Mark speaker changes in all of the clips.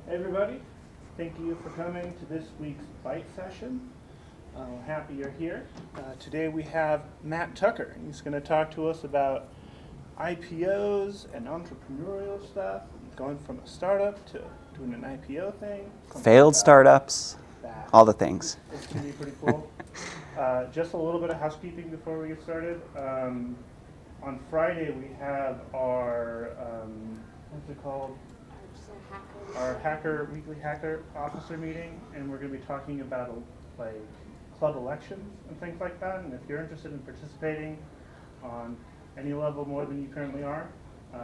Speaker 1: Hey everybody, thank you for coming to this week's Bite session. Happy you're here. Today we have Matt Tucker. He's going to talk to us about IPOs and entrepreneurial stuff, going from a startup to doing an IPO thing.
Speaker 2: Failed startups, all the things.
Speaker 1: It's going to be pretty cool. Just a little bit of housekeeping before we get started. On Friday we have our, what's it called? Our weekly hacker officer meeting, and we're going to be talking about like club elections and things like that. And if you're interested in participating on any level more than you currently are,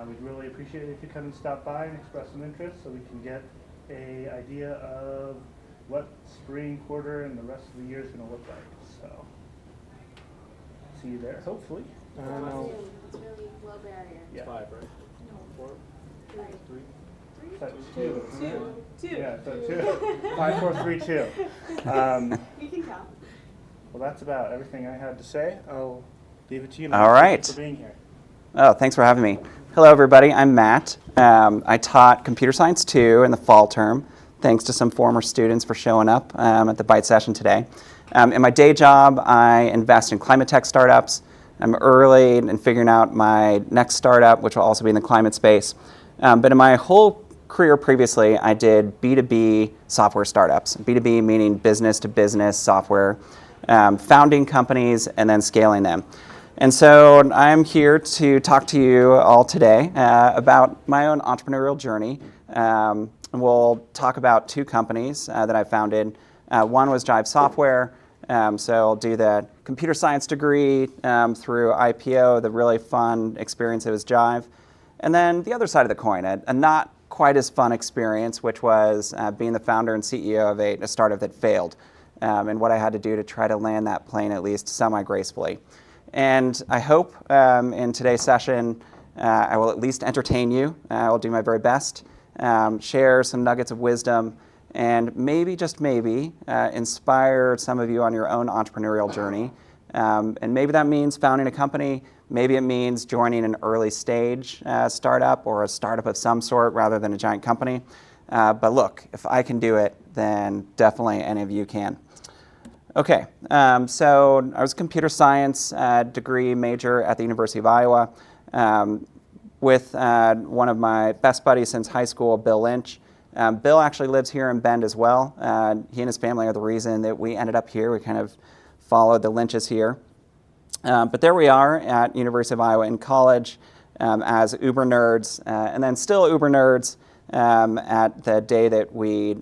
Speaker 1: we'd really appreciate it if you come and stop by and express some interest, so we can get a idea of what spring quarter and the rest of the year is going to look like. So see you there, hopefully.
Speaker 3: It's really low barrier.
Speaker 1: Yeah.
Speaker 4: 5, right?
Speaker 3: No.
Speaker 4: 4?
Speaker 3: 3.
Speaker 4: 3?
Speaker 1: So two.
Speaker 3: Two.
Speaker 1: Yeah, so 2. 5, 4, 3, 2.
Speaker 3: You can count.
Speaker 1: Well, that's about everything I had to say. I'll leave it to you.
Speaker 2: All right.
Speaker 1: Thanks for being here.
Speaker 2: Oh, thanks for having me. Hello, everybody. I'm Matt. I taught Computer Science 2 in the fall term. Thanks to some former students for showing up at the Bite session today. In my day job, I invest in climate tech startups. I'm early in figuring out my next startup, which will also be in the climate space. But in my whole career previously, I did B2B software startups. B2B meaning business to business software, founding companies and then scaling them. And so I'm here to talk to you all today about my own entrepreneurial journey. And we'll talk about 2 companies that I founded. One was Jive Software. So I'll do the computer science degree through IPO, the really fun experience that was Jive. And then the other side of the coin, a not quite as fun experience, which was being the founder and CEO of a startup that failed, and what I had to do to try to land that plane at least semi-gracefully. And I hope in today's session I will at least entertain you. I will do my very best, share some nuggets of wisdom, and maybe, just maybe, inspire some of you on your own entrepreneurial journey. And maybe that means founding a company. Maybe it means joining an early stage startup or a startup of some sort rather than a giant company. But look, if I can do it, then definitely any of you can. Okay, so I was a computer science degree major at the University of Iowa with one of my best buddies since high school, Bill Lynch. Bill actually lives here in Bend as well. He and his family are the reason that we ended up here. We kind of followed the Lynches here. But there we are at University of Iowa in college as Uber nerds, and then still Uber nerds at the day that we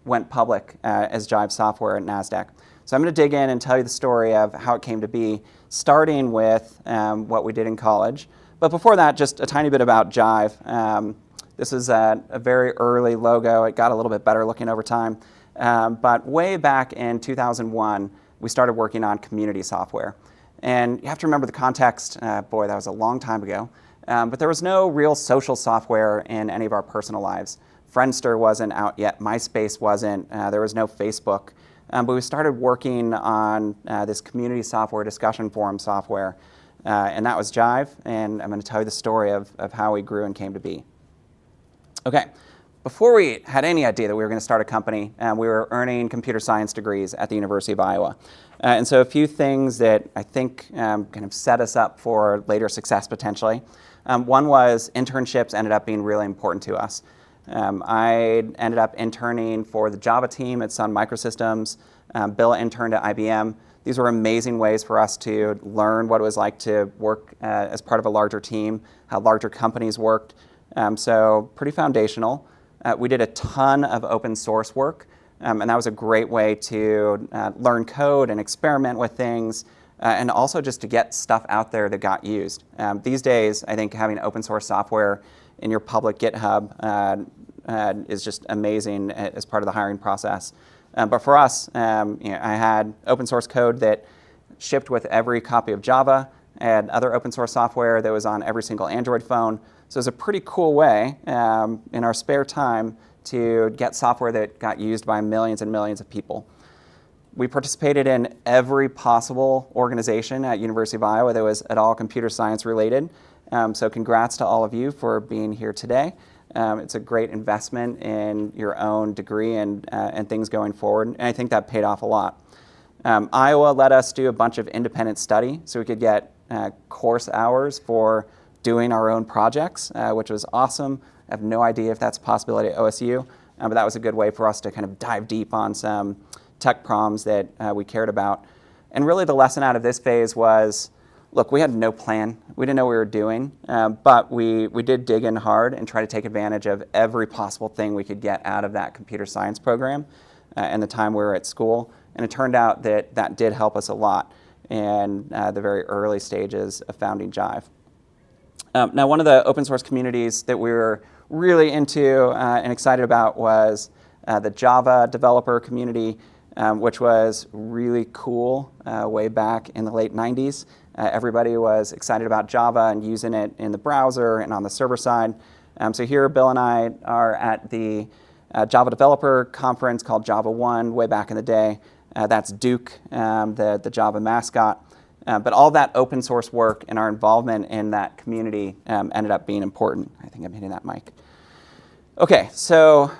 Speaker 2: went public as Jive Software at Nasdaq. So I'm going to dig in and tell you the story of how it came to be, starting with what we did in college. But before that, just a tiny bit about Jive. This is a very early logo. It got a little bit better looking over time. But way back in 2001, we started working on community software. And you have to remember the context. Boy, that was a long time ago. But there was no real social software in any of our personal lives. Friendster wasn't out yet. MySpace wasn't. There was no Facebook. But we started working on this community software, discussion forum software. And that was Jive. And I'm going to tell you the story of how we grew and came to be. Okay. Before we had any idea that we were going to start a company, we were earning computer science degrees at the University of Iowa. And so a few things that I think kind of set us up for later success potentially. One was internships ended up being really important to us. I ended up interning for the Java team at Sun Microsystems. Bill interned at IBM. These were amazing ways for us to learn what it was like to work as part of a larger team, how larger companies worked. So pretty foundational. We did a ton of open source work, and that was a great way to learn code and experiment with things, and also just to get stuff out there that got used. These days, I think having open source software in your public GitHub is just amazing as part of the hiring process. But for us, I had open source code that shipped with every copy of Java. I had other open source software that was on every single Android phone. So it was a pretty cool way in our spare time to get software that got used by millions and millions of people. We participated in every possible organization at University of Iowa that was at all computer science related. So congrats to all of you for being here today. It's a great investment in your own degree and things going forward, and I think that paid off a lot. Iowa let us do a bunch of independent study so we could get course hours for doing our own projects, which was awesome. I have no idea if that's a possibility at OSU, but that was a good way for us to kind of dive deep on some tech problems that we cared about. And really the lesson out of this phase was, look, we had no plan. We didn't know what we were doing, but we did dig in hard and try to take advantage of every possible thing we could get out of that computer science program and the time we were at school. And it turned out that that did help us a lot in the very early stages of founding Jive. Now, one of the open source communities that we were really into and excited about was the Java developer community, which was really cool way back in the late 90s. Everybody was excited about Java and using it in the browser and on the server side. So here, Bill and I are at the Java developer conference called Java 1 way back in the day. That's Duke, the Java mascot. But all that open source work and our involvement in that community ended up being important. I think I'm hitting that mic. Okay, so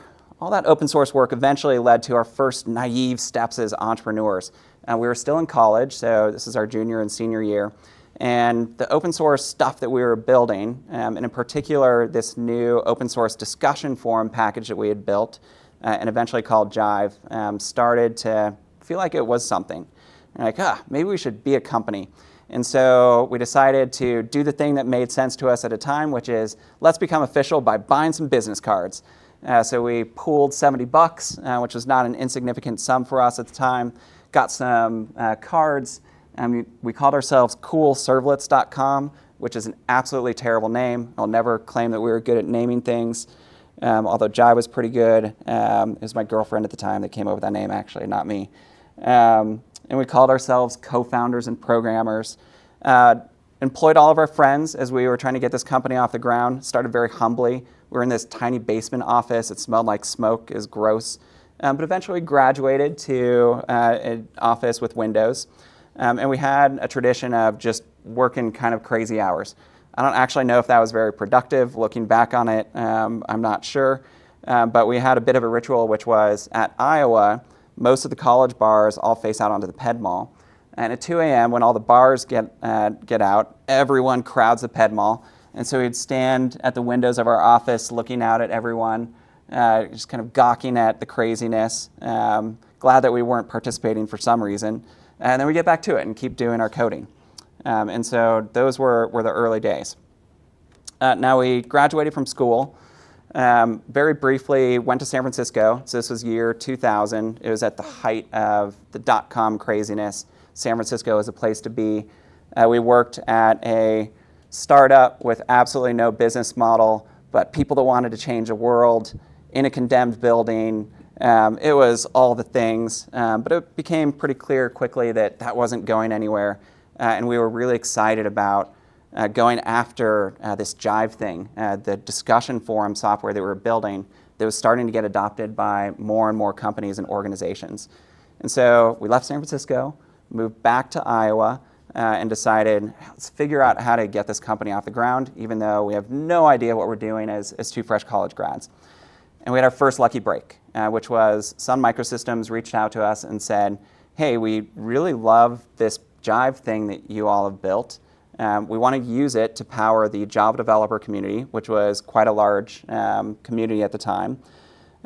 Speaker 2: all that open source work eventually led to our first naive steps as entrepreneurs. We were still in college, so this is our junior and senior year. And the open source stuff that we were building, and in particular this new open source discussion forum package that we had built and eventually called Jive, started to feel like it was something. And like, maybe we should be a company. And so we decided to do the thing that made sense to us at a time, which is let's become official by buying some business cards. So we pooled $70, which was not an insignificant sum for us at the time, got some cards, and we called ourselves coolservlets.com, which is an absolutely terrible name. I'll never claim that we were good at naming things, although Jive was pretty good. It was my girlfriend at the time that came up with that name, actually, not me. And we called ourselves co-founders and programmers. Employed all of our friends as we were trying to get this company off the ground. Started very humbly. We were in this tiny basement office. It smelled like smoke. It was gross. But eventually graduated to an office with windows. And we had a tradition of just working kind of crazy hours. I don't actually know if that was very productive. Looking back on it, I'm not sure. But we had a bit of a ritual, which was at Iowa, most of the college bars all face out onto the Ped Mall. And at 2 a.m., when all the bars get out, everyone crowds the Ped Mall. And so we'd stand at the windows of our office looking out at everyone, just kind of gawking at the craziness, glad that we weren't participating for some reason. And then we get back to it and keep doing our coding. And so those were the early days. Now we graduated from school. Very briefly, went to San Francisco. So this was year 2000. It was at the height of the dot-com craziness. San Francisco was a place to be. We worked at a startup with absolutely no business model, but people that wanted to change the world in a condemned building. It was all the things, but it became pretty clear quickly that that wasn't going anywhere. And we were really excited about going after this Jive thing, the discussion forum software that we were building that was starting to get adopted by more and more companies and organizations. And so we left San Francisco, moved back to Iowa, and decided, let's figure out how to get this company off the ground, even though we have no idea what we're doing as two fresh college grads. And we had our first lucky break, which was Sun Microsystems reached out to us and said, hey, we really love this Jive thing that you all have built. We want to use it to power the Java developer community, which was quite a large community at the time.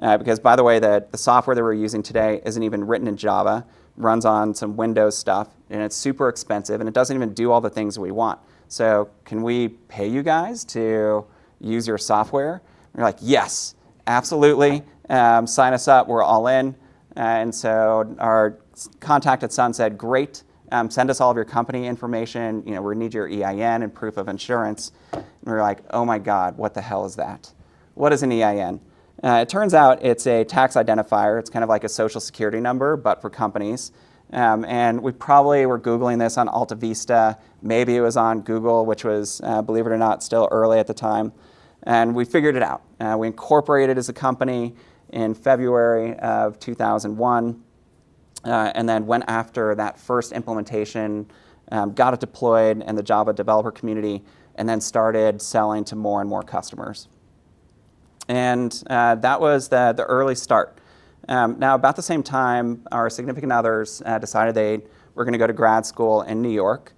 Speaker 2: Because, by the way, the software that we're using today isn't even written in Java, runs on some Windows stuff, and it's super expensive, and it doesn't even do all the things we want. So can we pay you guys to use your software? And we're like, yes, absolutely. Sign us up. We're all in. And so our contact at Sun said, great. Send us all of your company information. You know, we need your EIN and proof of insurance. And we were like, oh my God, what the hell is that? What is an EIN? It turns out it's a tax identifier. It's kind of like a social security number, but for companies. And we probably were Googling this on Alta Vista. Maybe it was on Google, which was, believe it or not, still early at the time. And we figured it out. We incorporated as a company in February of 2001. And then went after that first implementation, got it deployed in the Java developer community, and then started selling to more and more customers. And that was the early start. Now, about the same time, our significant others decided they were going to go to grad school in New York.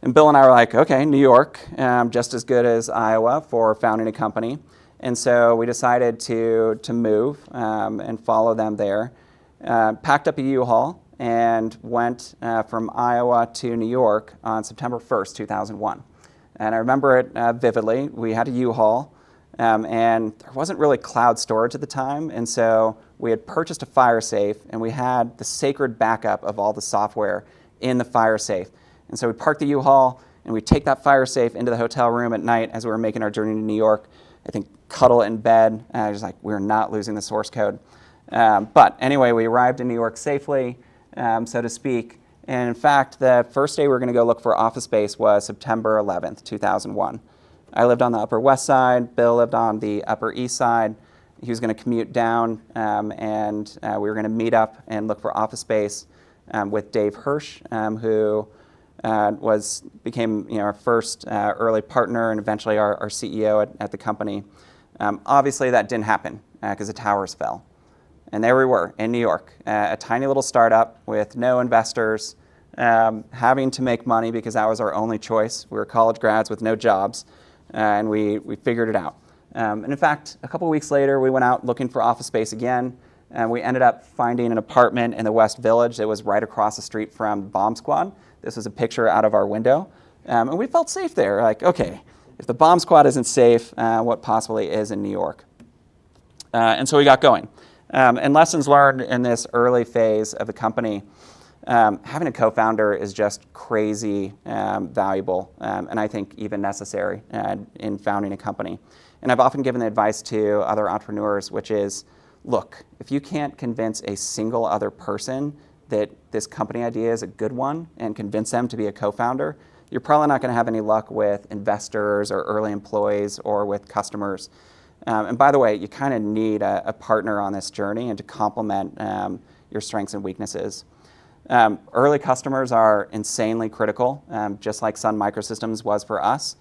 Speaker 2: And Bill and I were like, okay, New York, just as good as Iowa for founding a company. And so we decided to move and follow them there. Packed up a U-Haul and went from Iowa to New York on September 1st, 2001. And I remember it vividly. We had a U-Haul, and there wasn't really cloud storage at the time. And so we had purchased a fire safe, and we had the sacred backup of all the software in the fire safe. And so we'd park the U-Haul, and we'd take that fire safe into the hotel room at night as we were making our journey to New York. I think cuddle in bed. Just like, we're not losing the source code. But anyway, we arrived in New York safely, so to speak. And in fact, the first day we were going to go look for office space was September 11th, 2001. I lived on the Upper West Side. Bill lived on the Upper East Side. He was going to commute down, and we were going to meet up and look for office space with Dave Hirsch, who became our first early partner and eventually our CEO at the company. Obviously, that didn't happen because the towers fell. And there we were in New York, a tiny little startup with no investors, having to make money because that was our only choice. We were college grads with no jobs, and we figured it out. And in fact, a couple weeks later, we went out looking for office space again, and we ended up finding an apartment in the West Village that was right across the street from Bomb Squad. This was a picture out of our window, and we felt safe there. Like, okay, if the Bomb Squad isn't safe, what possibly is in New York? And so we got going. And lessons learned in this early phase of the company, having a co-founder is just crazy valuable, and I think even necessary in founding a company. And I've often given the advice to other entrepreneurs, which is, look, if you can't convince a single other person that this company idea is a good one and convince them to be a co-founder, you're probably not going to have any luck with investors or early employees or with customers. And by the way, you kind of need a partner on this journey and to complement your strengths and weaknesses. Early customers are insanely critical, just like Sun Microsystems was for us.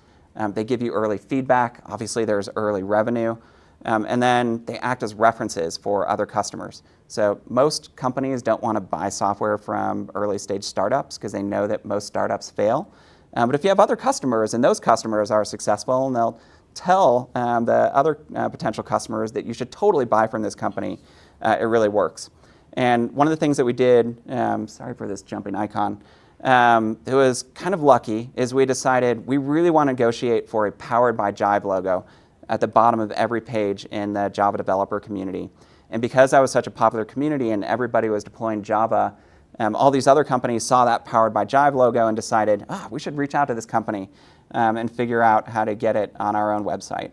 Speaker 2: They give you early feedback. Obviously, there's early revenue. And then they act as references for other customers. So most companies don't want to buy software from early stage startups because they know that most startups fail. But if you have other customers and those customers are successful, and they'll tell the other potential customers that you should totally buy from this company, it really works. And one of the things that we did, sorry for this jumping icon, it was kind of lucky, is we decided we really want to negotiate for a Powered by Jive logo at the bottom of every page in the Java developer community. And because that was such a popular community and everybody was deploying Java, all these other companies saw that Powered by Jive logo and decided, we should reach out to this company and figure out how to get it on our own website.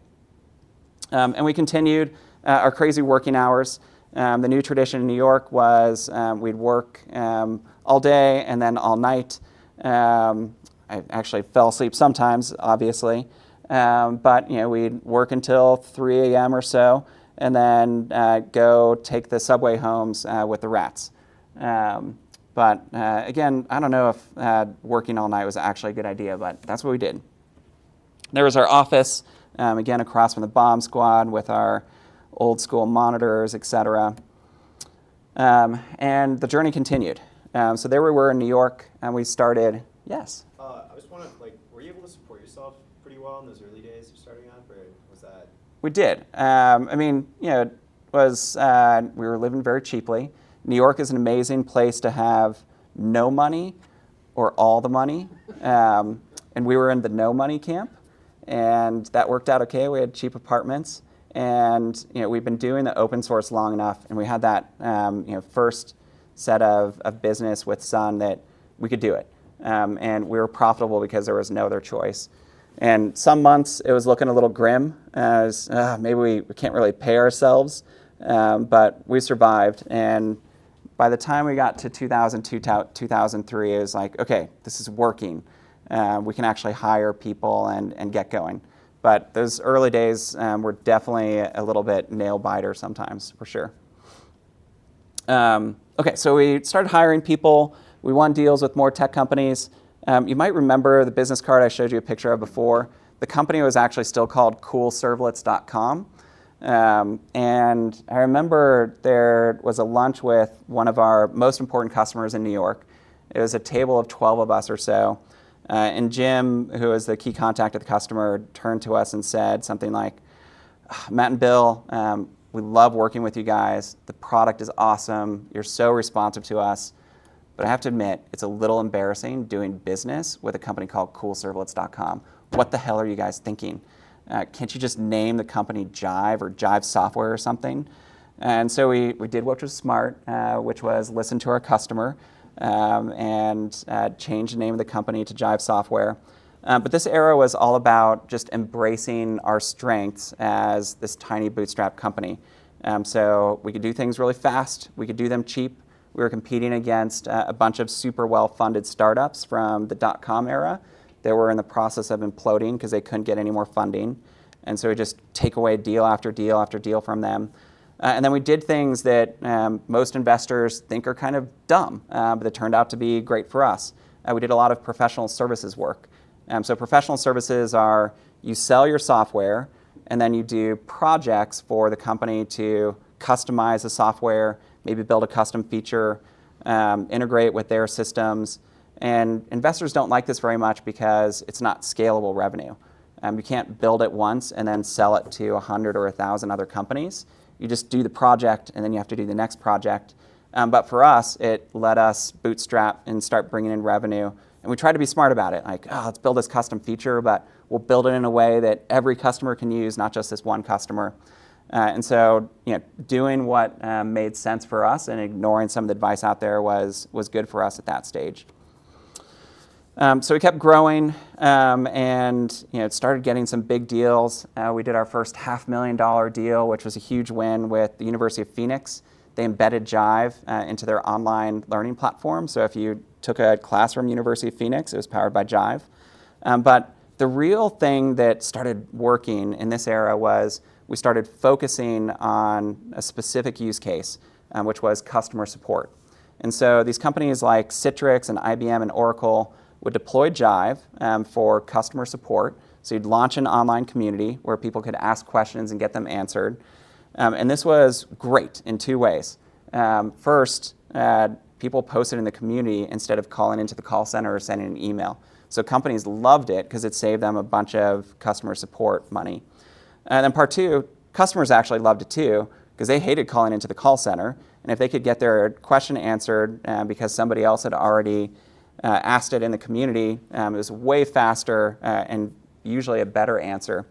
Speaker 2: And we continued our crazy working hours. The new tradition in New York was we'd work all day and then all night. I actually fell asleep sometimes, obviously. But we'd work until 3 a.m. or so, and then go take the subway homes with the rats. But again, I don't know if working all night was actually a good idea, but that's what we did. There was our office, again across from the Bomb Squad with our old school monitors, etc. And the journey continued. So there we were in New York, and we started. Yes.
Speaker 4: I just want to were you able to support yourself pretty well in those early days of starting up, or was that?
Speaker 2: We did. It was we were living very cheaply. New York is an amazing place to have no money or all the money, and we were in the no money camp, and that worked out okay. We had cheap apartments, and we've been doing the open source long enough, and we had that first set of business with Sun that we could do it, and we were profitable because there was no other choice. And some months it was looking a little grim, as maybe we can't really pay ourselves, but we survived. And by the time we got to 2002, 2003, it was like, okay, this is working. We can actually hire people and get going. But those early days were definitely a little bit nail biter sometimes, for sure. Okay, so we started hiring people. We won deals with more tech companies. You might remember the business card I showed you a picture of before. The company was actually still called coolservlets.com. And I remember there was a lunch with one of our most important customers in New York. It was a table of 12 of us or so. And Jim, who was the key contact of the customer, turned to us and said something like, Matt and Bill, we love working with you guys. The product is awesome. You're so responsive to us. But I have to admit, it's a little embarrassing doing business with a company called CoolServlets.com. What the hell are you guys thinking? Can't you just name the company Jive or Jive Software or something? And so we did what was smart, which was listen to our customer and change the name of the company to Jive Software. But this era was all about just embracing our strengths as this tiny bootstrap company. So we could do things really fast. We could do them cheap. We were competing against a bunch of super well-funded startups from the dot-com era. They were in the process of imploding because they couldn't get any more funding. And so we just take away deal after deal after deal from them. And then we did things that most investors think are kind of dumb, but that turned out to be great for us. We did a lot of professional services work. So professional services are you sell your software, and then you do projects for the company to customize the software, maybe build a custom feature, integrate with their systems. And investors don't like this very much because it's not scalable revenue. You can't build it once and then sell it to 100 or 1,000 other companies. You just do the project, and then you have to do the next project. But for us, it let us bootstrap and start bringing in revenue. And we tried to be smart about it, like, let's build this custom feature, but we'll build it in a way that every customer can use, not just this one customer. And so, doing what made sense for us and ignoring some of the advice out there was good for us at that stage. So we kept growing, and started getting some big deals. We did our first $500,000 deal, which was a huge win with the University of Phoenix. They embedded Jive into their online learning platform. So if you took a class from University of Phoenix, it was powered by Jive. But the real thing that started working in this era was we started focusing on a specific use case, which was customer support. And so these companies like Citrix and IBM and Oracle would deploy Jive for customer support. So you'd launch an online community where people could ask questions and get them answered. And this was great in two ways. First, people posted in the community instead of calling into the call center or sending an email. So companies loved it because it saved them a bunch of customer support money. And then part two, customers actually loved it too because they hated calling into the call center. And if they could get their question answered because somebody else had already asked it in the community, it was way faster and usually a better answer.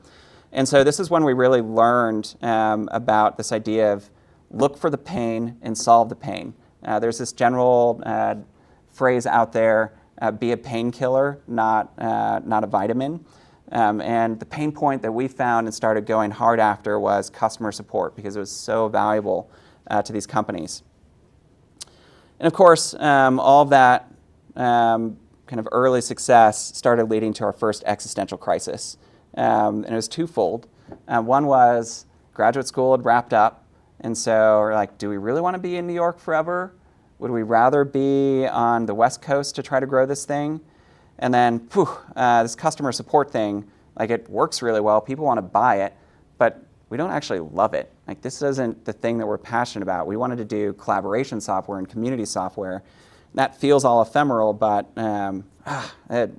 Speaker 2: And so this is when we really learned about this idea of look for the pain and solve the pain. There's this general phrase out there, be a painkiller, not a vitamin. And the pain point that we found and started going hard after was customer support because it was so valuable to these companies. And of course, all of that kind of early success started leading to our first existential crisis. And it was twofold. One was graduate school had wrapped up, and so we're like, do we really want to be in New York forever? Would we rather be on the West Coast to try to grow this thing? And then, this customer support thing, like it works really well. People want to buy it, but we don't actually love it. Like this isn't the thing that we're passionate about. We wanted to do collaboration software and community software. That feels all ephemeral, but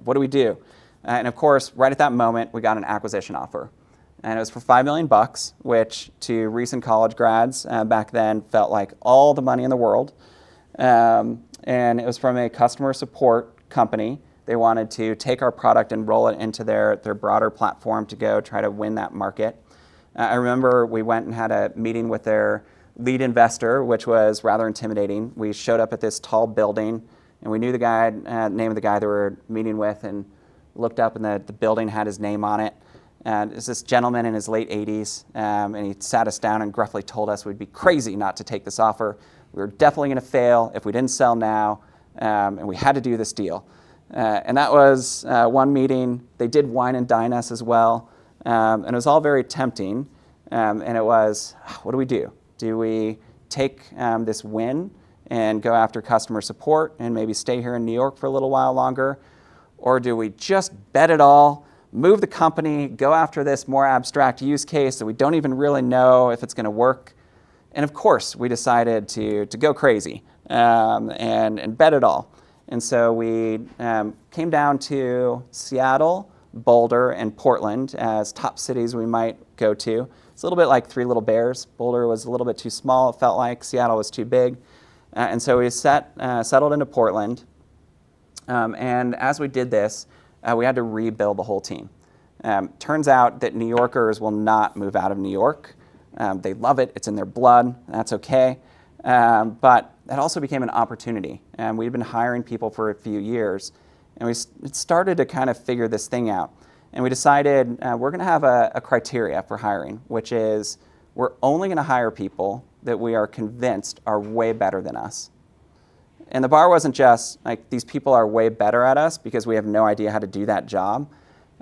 Speaker 2: what do we do? And of course, right at that moment, we got an acquisition offer. And it was for $5 million, which to recent college grads back then felt like all the money in the world. And it was from a customer support company. They wanted to take our product and roll it into their broader platform to go try to win that market. I remember we went and had a meeting with their lead investor, which was rather intimidating. We showed up at this tall building, and we knew the guy, name of the guy that we were meeting with, and looked up, and the building had his name on it. And it was this gentleman in his late 80s, and he sat us down and gruffly told us we'd be crazy not to take this offer. We were definitely going to fail if we didn't sell now, and we had to do this deal. And that was one meeting. They did wine and dine us as well, and it was all very tempting. And it was, what do we do? Do we take this win and go after customer support and maybe stay here in New York for a little while longer? Or do we just bet it all, move the company, go after this more abstract use case that we don't even really know if it's going to work. And of course, we decided to go crazy and bet it all. And so we came down to Seattle, Boulder, and Portland as top cities we might go to. It's a little bit like Three Little Bears. Boulder was a little bit too small, it felt like. Seattle was too big. And so we settled into Portland. And as we did this, we had to rebuild the whole team. Turns out that New Yorkers will not move out of New York. They love it. It's in their blood. That's okay. But that also became an opportunity. We'd been hiring people for a few years, and we started to kind of figure this thing out. And we decided we're going to have a criteria for hiring, which is we're only going to hire people that we are convinced are way better than us. And the bar wasn't just like these people are way better at us because we have no idea how to do that job.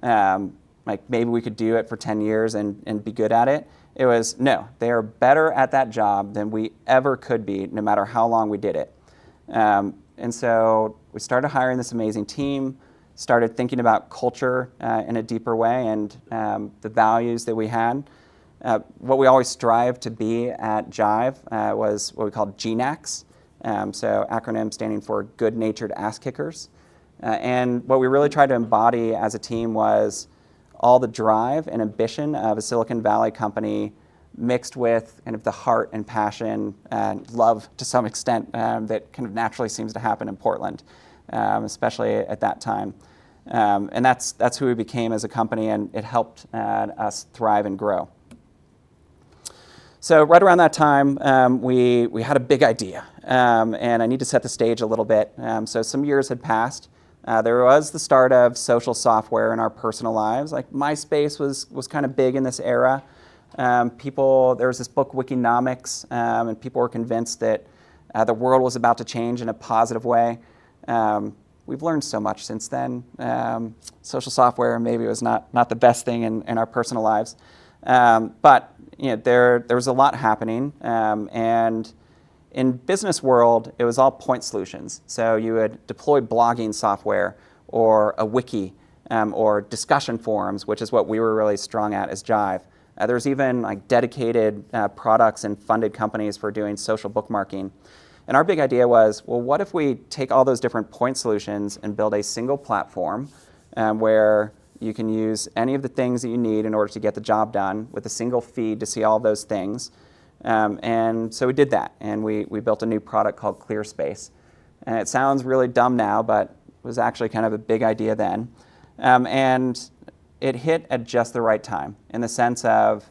Speaker 2: Like maybe we could do it for 10 years and be good at it. It was, no, they are better at that job than we ever could be, no matter how long we did it. And so we started hiring this amazing team, started thinking about culture in a deeper way and the values that we had. What we always strive to be at Jive was what we called GNACs, so acronym standing for Good-Natured Ass Kickers. And what we really tried to embody as a team was all the drive and ambition of a Silicon Valley company mixed with kind of the heart and passion and love to some extent that kind of naturally seems to happen in Portland, especially at that time. And that's who we became as a company, and it helped us thrive and grow. So right around that time, we had a big idea, and I need to set the stage a little bit. So some years had passed. There was the start of social software in our personal lives. Like MySpace was kind of big in this era. There was this book, Wikinomics, and people were convinced that the world was about to change in a positive way. We've learned so much since then. Social software maybe was not the best thing in our personal lives. But there was a lot happening, and in business world, it was all point solutions. So you would deploy blogging software or a wiki or discussion forums, which is what we were really strong at as Jive. There's even like dedicated products and funded companies for doing social bookmarking. And our big idea was, well, what if we take all those different point solutions and build a single platform where you can use any of the things that you need in order to get the job done with a single feed to see all those things. And so we did that, and we built a new product called ClearSpace. And it sounds really dumb now, but it was actually kind of a big idea then. And it hit at just the right time, in the sense of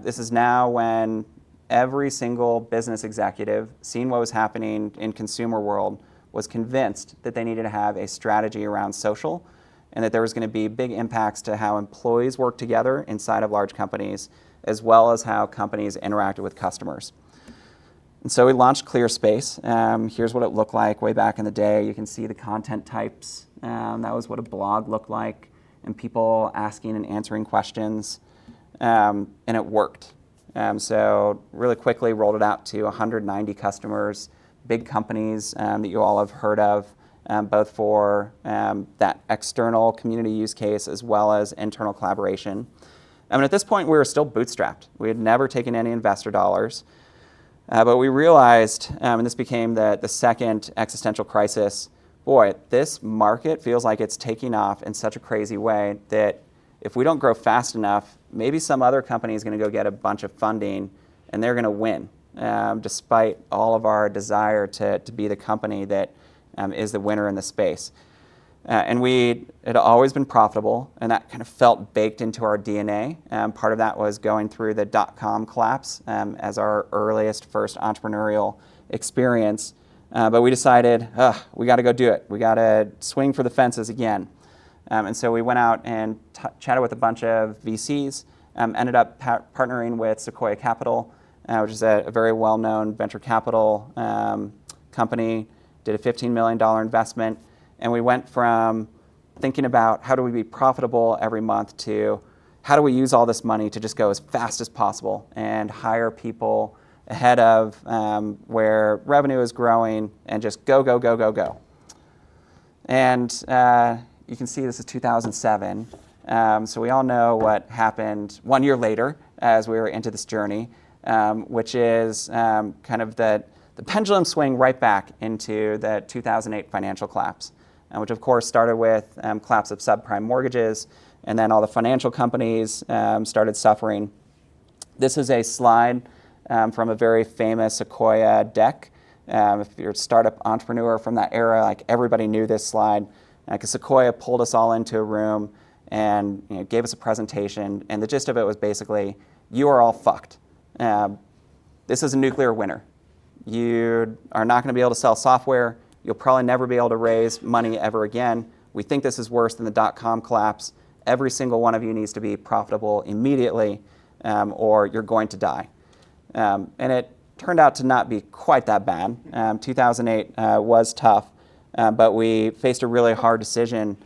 Speaker 2: this is now when every single business executive, seeing what was happening in consumer world, was convinced that they needed to have a strategy around social, and that there was going to be big impacts to how employees work together inside of large companies, as well as how companies interacted with customers. And so we launched ClearSpace. Here's what it looked like way back in the day. You can see the content types. That was what a blog looked like, and people asking and answering questions. And it worked. So really quickly rolled it out to 190 customers, big companies that you all have heard of, both for that external community use case as well as internal collaboration. At this point, we were still bootstrapped. We had never taken any investor dollars. But we realized, and this became the second existential crisis, boy, this market feels like it's taking off in such a crazy way that if we don't grow fast enough, maybe some other company is going to go get a bunch of funding and they're going to win, despite all of our desire to be the company that is the winner in the space. And we had always been profitable, and that kind of felt baked into our DNA. Part of that was going through the dot-com collapse as our earliest first entrepreneurial experience. But we decided, we got to go do it. We got to swing for the fences again. And so we went out and chatted with a bunch of VCs, ended up partnering with Sequoia Capital, which is a very well-known venture capital company, did a $15 million investment. And we went from thinking about how do we be profitable every month to how do we use all this money to just go as fast as possible and hire people ahead of where revenue is growing and just go, go, go, go, go. And you can see this is 2007. So we all know what happened 1 year later as we were into this journey, which is kind of the pendulum swing right back into the 2008 financial collapse, which of course started with collapse of subprime mortgages, and then all the financial companies started suffering. This is a slide from a very famous Sequoia deck. If you're a startup entrepreneur from that era, like everybody knew this slide, because Sequoia pulled us all into a room and gave us a presentation, and the gist of it was basically, you are all fucked. This is a nuclear winter. You are not going to be able to sell software. You'll probably never be able to raise money ever again. We think this is worse than the dot-com collapse. Every single one of you needs to be profitable immediately, or you're going to die. And it turned out to not be quite that bad. 2008 was tough, but we faced a really hard decision,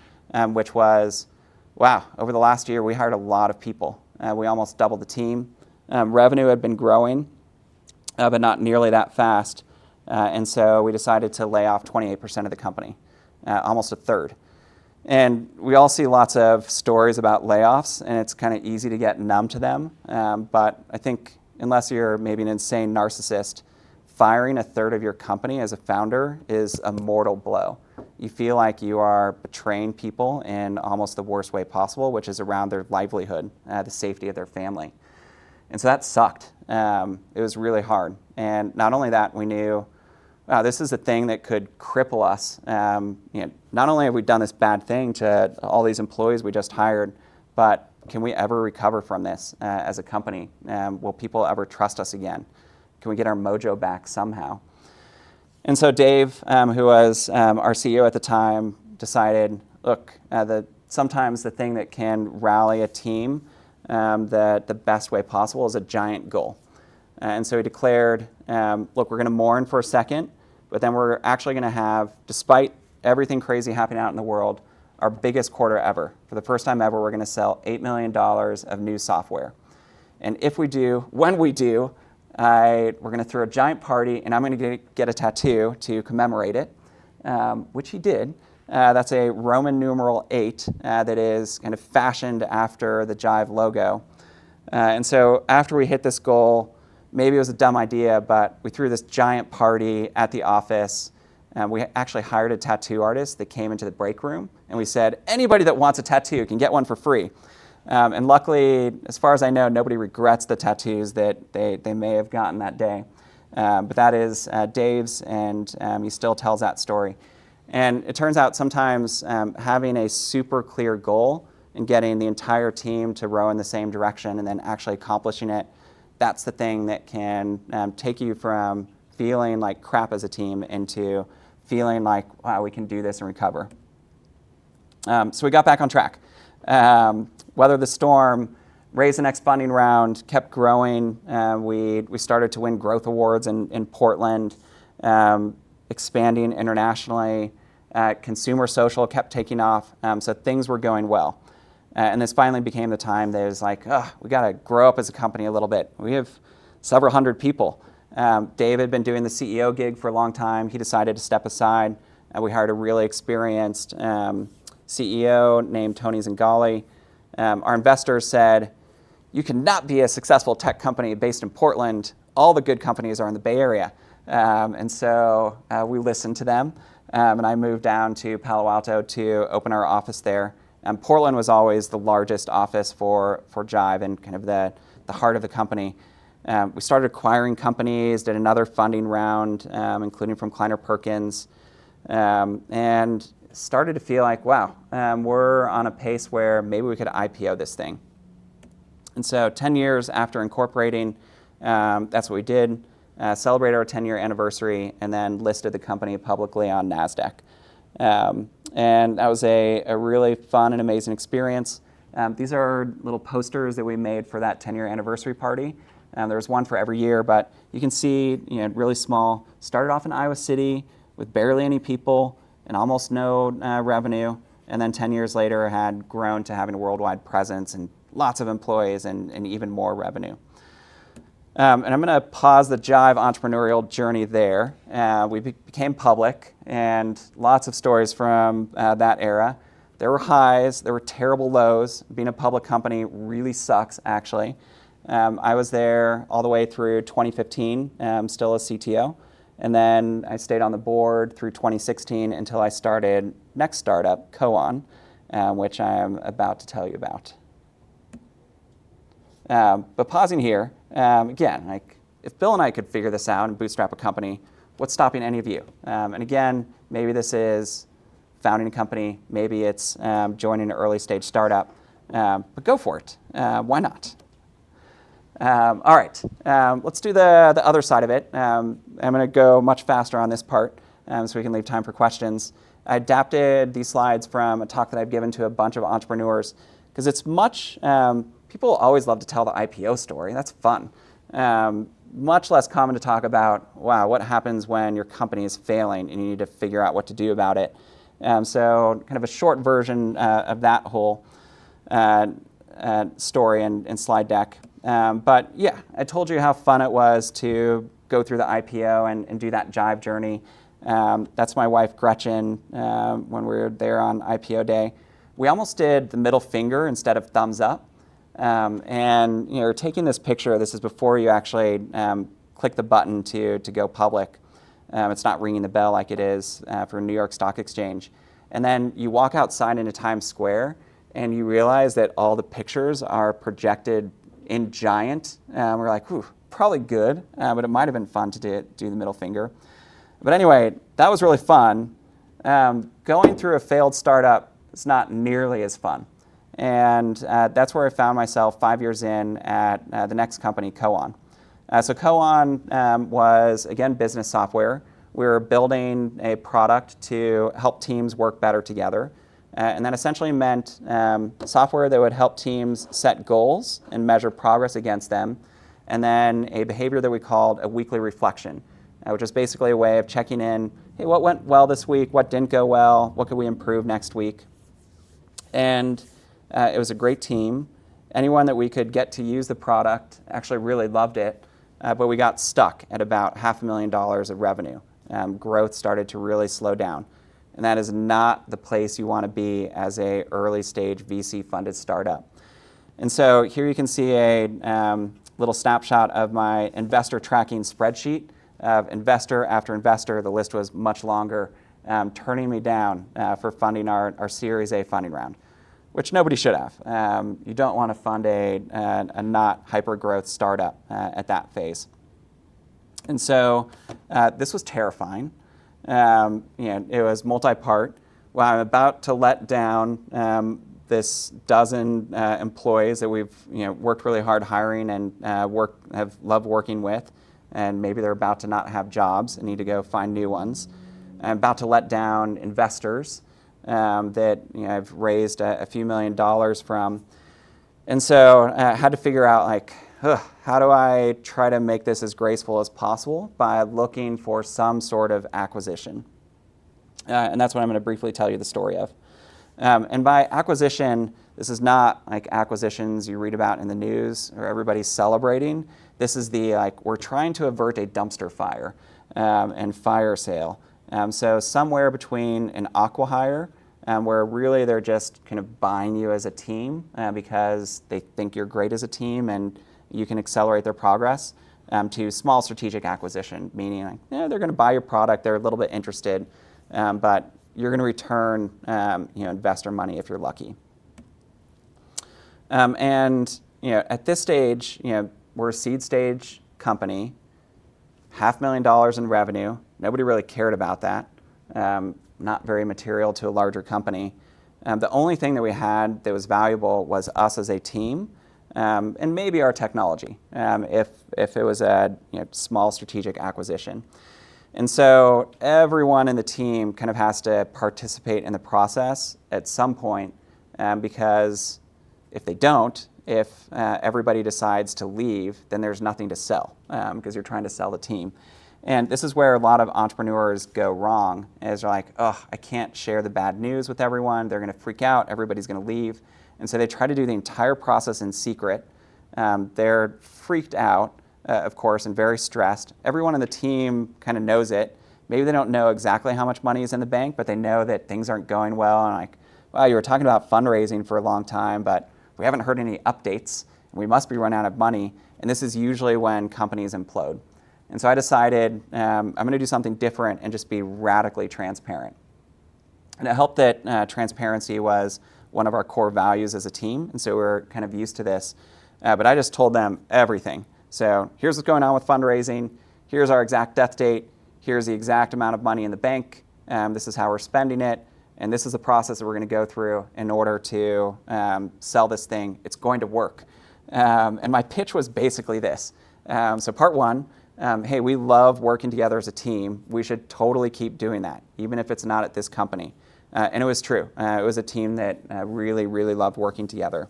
Speaker 2: which was, wow, over the last year we hired a lot of people. We almost doubled the team. Revenue had been growing, but not nearly that fast. And so we decided to lay off 28% of the company, almost a third. And we all see lots of stories about layoffs, and it's kind of easy to get numb to them. But I think unless you're maybe an insane narcissist, firing a third of your company as a founder is a mortal blow. You feel like you are betraying people in almost the worst way possible, which is around their livelihood, the safety of their family. And so that sucked. It was really hard. And not only that, we knew, wow, this is a thing that could cripple us. Not only have we done this bad thing to all these employees we just hired, but can we ever recover from this as a company? Will people ever trust us again? Can we get our mojo back somehow? And so Dave, who was our CEO at the time, decided, look, sometimes the thing that can rally a team the best way possible is a giant goal. And so he declared, look, we're going to mourn for a second, but then we're actually going to have, despite everything crazy happening out in the world, our biggest quarter ever. For the first time ever, we're going to sell $8 million of new software. And if we do, when we do, we're going to throw a giant party, and I'm going to get a tattoo to commemorate it, which he did. That's a Roman numeral 8 that is kind of fashioned after the Jive logo. And so after we hit this goal, maybe it was a dumb idea, but we threw this giant party at the office. We actually hired a tattoo artist that came into the break room, and we said, anybody that wants a tattoo can get one for free. And luckily, as far as I know, nobody regrets the tattoos that they may have gotten that day. But that is Dave's, and he still tells that story. And it turns out sometimes having a super clear goal and getting the entire team to row in the same direction and then actually accomplishing it, that's the thing that can take you from feeling like crap as a team into feeling like, wow, we can do this and recover. So we got back on track. Weathered the storm, raised the next funding round, kept growing. We started to win growth awards in Portland, expanding internationally. Consumer social kept taking off, so things were going well. And this finally became the time that it was like, we got to grow up as a company a little bit. We have several hundred people. Dave had been doing the CEO gig for a long time. He decided to step aside. We hired a really experienced CEO named Tony Zingali. Our investors said, you cannot be a successful tech company based in Portland. All the good companies are in the Bay Area. And so we listened to them, and I moved down to Palo Alto to open our office there. Portland was always the largest office for Jive and kind of the heart of the company. We started acquiring companies, did another funding round, including from Kleiner Perkins, and started to feel like, wow, we're on a pace where maybe we could IPO this thing. And so 10 years after incorporating, that's what we did, celebrated our 10-year anniversary, and then listed the company publicly on Nasdaq. And that was a really fun and amazing experience. These are little posters that we made for that 10-year anniversary party. There was one for every year, but you can see, really small. Started off in Iowa City with barely any people and almost no revenue, and then 10 years later had grown to having a worldwide presence and lots of employees and even more revenue. And I'm going to pause the Jive entrepreneurial journey there. We became public, and lots of stories from that era. There were highs, there were terrible lows. Being a public company really sucks, actually. I was there all the way through 2015, still a CTO. And then I stayed on the board through 2016 until I started next startup, Koan, which I am about to tell you about. But pausing here, again, like if Bill and I could figure this out and bootstrap a company, what's stopping any of you? And again, maybe this is founding a company, maybe it's joining an early stage startup, but go for it. Why not? All right, let's do the other side of it. I'm going to go much faster on this part so we can leave time for questions. I adapted these slides from a talk that I've given to a bunch of entrepreneurs because it's much, people always love to tell the IPO story. That's fun. Much less common to talk about, wow, what happens when your company is failing and you need to figure out what to do about it. So kind of a short version of that whole story and slide deck. But yeah, I told you how fun it was to go through the IPO and do that Jive journey. That's my wife, Gretchen, when we were there on IPO day. We almost did the middle finger instead of thumbs up. And you know, taking this picture, this is before you actually click the button to go public. It's not ringing the bell like it is for New York Stock Exchange. And then you walk outside into Times Square and you realize that all the pictures are projected in giant. We're like, whew, probably good, but it might have been fun to do the middle finger. But anyway, that was really fun. Going through a failed startup is not nearly as fun. And that's where I found myself 5 years in at the next company, Koan. So Koan was, again, business software. We were building a product to help teams work better together. And that essentially meant software that would help teams set goals and measure progress against them. And then a behavior that we called a weekly reflection, which is basically a way of checking in, hey, what went well this week? What didn't go well? What could we improve next week? And it was a great team. Anyone that we could get to use the product actually really loved it. But we got stuck at about $500,000 of revenue. Growth started to really slow down. And that is not the place you want to be as a early stage VC-funded startup. And so here you can see a little snapshot of my investor tracking spreadsheet of investor after investor. The list was much longer, turning me down for funding our Series A funding round, which nobody should have. You don't want to fund a not hyper-growth startup at that phase. And so this was terrifying. It was multi-part. Well, I'm about to let down this dozen employees that we've worked really hard hiring and have loved working with, and maybe they're about to not have jobs and need to go find new ones. I'm about to let down investors that I've raised a few $1,000,000 from, and so I had to figure out how do I try to make this as graceful as possible by looking for some sort of acquisition? And that's what I'm going to briefly tell you the story of. And by acquisition, this is not like acquisitions you read about in the news or everybody's celebrating. This is we're trying to avert a dumpster fire and fire sale. So somewhere between an acqui-hire, where really they're just kind of buying you as a team because they think you're great as a team and you can accelerate their progress, to small strategic acquisition, meaning they're going to buy your product, they're a little bit interested, but you're going to return investor money if you're lucky. And at this stage, we're a seed stage company, $500,000 in revenue. Nobody really cared about that. Not very material to a larger company. The only thing that we had that was valuable was us as a team, and maybe our technology, if it was a small strategic acquisition. And so everyone in the team kind of has to participate in the process at some point, because if they don't, if everybody decides to leave, then there's nothing to sell, because you're trying to sell the team. And this is where a lot of entrepreneurs go wrong, is they're like, oh, I can't share the bad news with everyone. They're going to freak out. Everybody's going to leave. And so they try to do the entire process in secret. They're freaked out, of course, and very stressed. Everyone in the team kind of knows it. Maybe they don't know exactly how much money is in the bank, but they know that things aren't going well, and wow, you were talking about fundraising for a long time, but we haven't heard any updates. We must be running out of money. And this is usually when companies implode. And so I decided I'm going to do something different and just be radically transparent. And it helped that transparency was one of our core values as a team, and so we were kind of used to this. But I just told them everything. So here's what's going on with fundraising. Here's our exact death date. Here's the exact amount of money in the bank. This is how we're spending it. And this is the process that we're going to go through in order to sell this thing. It's going to work. And my pitch was basically this. So part one, hey, we love working together as a team. We should totally keep doing that, even if it's not at this company. And it was true. It was a team that really, really loved working together.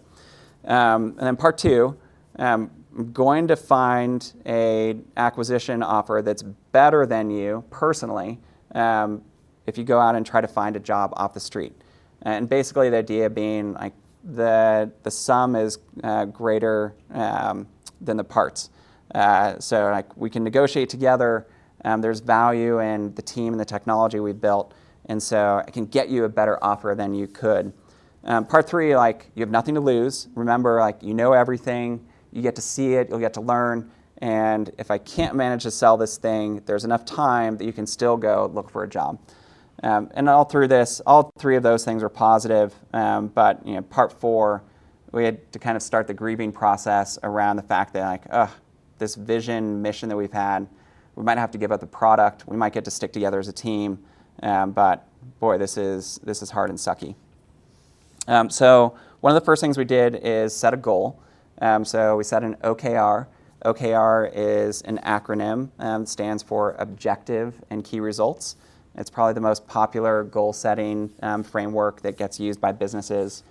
Speaker 2: And then part two, I'm going to find an acquisition offer that's better than you personally if you go out and try to find a job off the street. And basically the idea being like the sum is greater than the parts. So like we can negotiate together. There's value in the team and the technology we've built. And so I can get you a better offer than you could. Part three, like you have nothing to lose. Remember, like you know everything. You get to see it. You'll get to learn. And if I can't manage to sell this thing, there's enough time that you can still go look for a job. And all through this, all three of those things were positive. But part four, we had to kind of start the grieving process around the fact that like, this vision, mission that we've had, we might have to give up the product. We might get to stick together as a team. But boy, this is hard and sucky. So one of the first things we did is set a goal. So we set an OKR. OKR is an acronym. It stands for Objective and Key Results. It's probably the most popular goal-setting framework that gets used by businesses.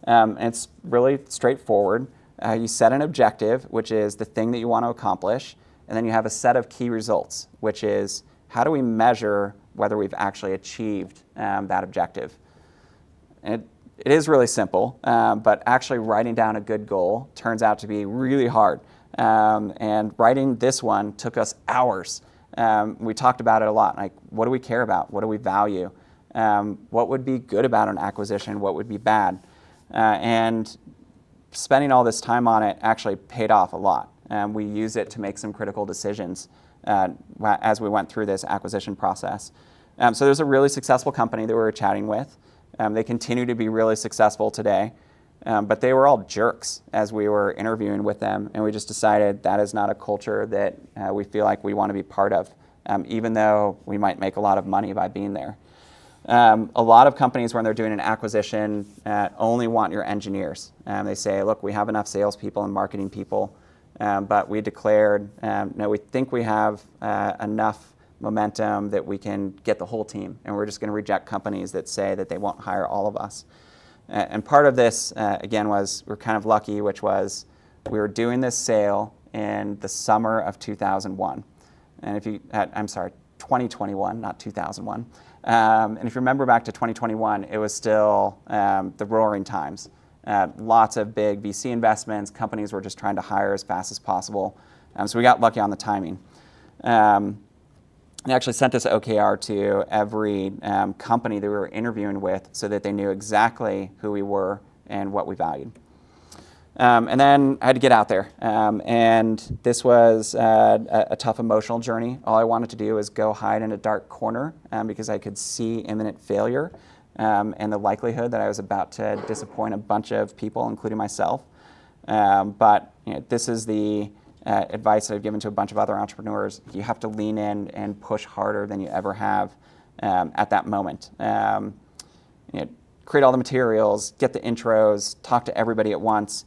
Speaker 2: And it's really straightforward. You set an objective, which is the thing that you want to accomplish, and then you have a set of key results, which is how do we measure whether we've actually achieved that objective. And it is really simple, but actually writing down a good goal turns out to be really hard. And writing this one took us hours. We talked about it a lot, like what do we care about? What do we value? What would be good about an acquisition? What would be bad? And spending all this time on it actually paid off a lot. We used it to make some critical decisions as we went through this acquisition process. So there's a really successful company that we were chatting with. They continue to be really successful today, but they were all jerks as we were interviewing with them, and we just decided that is not a culture that we feel like we want to be part of, even though we might make a lot of money by being there. A lot of companies, when they're doing an acquisition, only want your engineers. They say, look, we have enough salespeople and marketing people, but we declared, no, we think we have enough momentum that we can get the whole team, and we're just going to reject companies that say that they won't hire all of us. And part of this, again, was we're kind of lucky, which was we were doing this sale in the summer of 2001. And if you, I'm sorry, 2021, not 2001. And if you remember back to 2021, it was still the roaring times. Lots of big VC investments. Companies were just trying to hire as fast as possible. So we got lucky on the timing. They actually sent this OKR to every company that we were interviewing with so that they knew exactly who we were and what we valued. And then I had to get out there. And this was a tough emotional journey. All I wanted to do was go hide in a dark corner because I could see imminent failure and the likelihood that I was about to disappoint a bunch of people, including myself. But this is the advice that I've given to a bunch of other entrepreneurs. You have to lean in and push harder than you ever have at that moment. Create all the materials, get the intros, talk to everybody at once,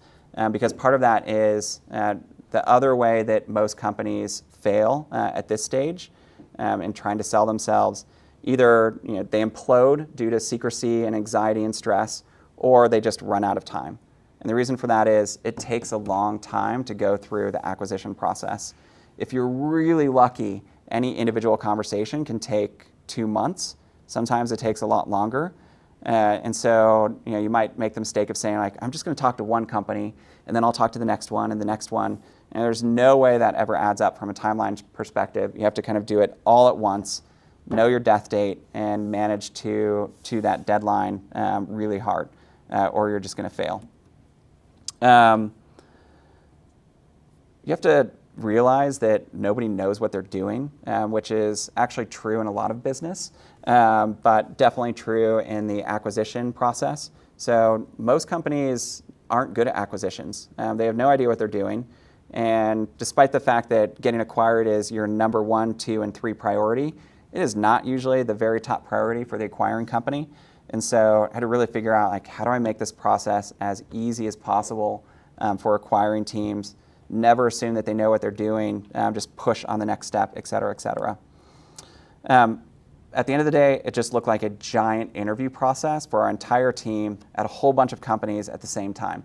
Speaker 2: because part of that is the other way that most companies fail at this stage in trying to sell themselves. Either they implode due to secrecy and anxiety and stress, or they just run out of time. And the reason for that is it takes a long time to go through the acquisition process. If you're really lucky, any individual conversation can take 2 months. Sometimes it takes a lot longer. And so you might make the mistake of saying, like, I'm just going to talk to one company, and then I'll talk to the next one and the next one. And there's no way that ever adds up from a timeline perspective. You have to kind of do it all at once, know your death date and manage to that deadline really hard, or you're just going to fail. You have to realize that nobody knows what they're doing, which is actually true in a lot of business, but definitely true in the acquisition process. So most companies aren't good at acquisitions. They have no idea what they're doing. And despite the fact that getting acquired is your number 1, 2, and 3 priority, it is not usually the very top priority for the acquiring company. And so I had to really figure out, like, how do I make this process as easy as possible for acquiring teams? Never assume that they know what they're doing, just push on the next step, et cetera, et cetera. At the end of the day, it just looked like a giant interview process for our entire team at a whole bunch of companies at the same time.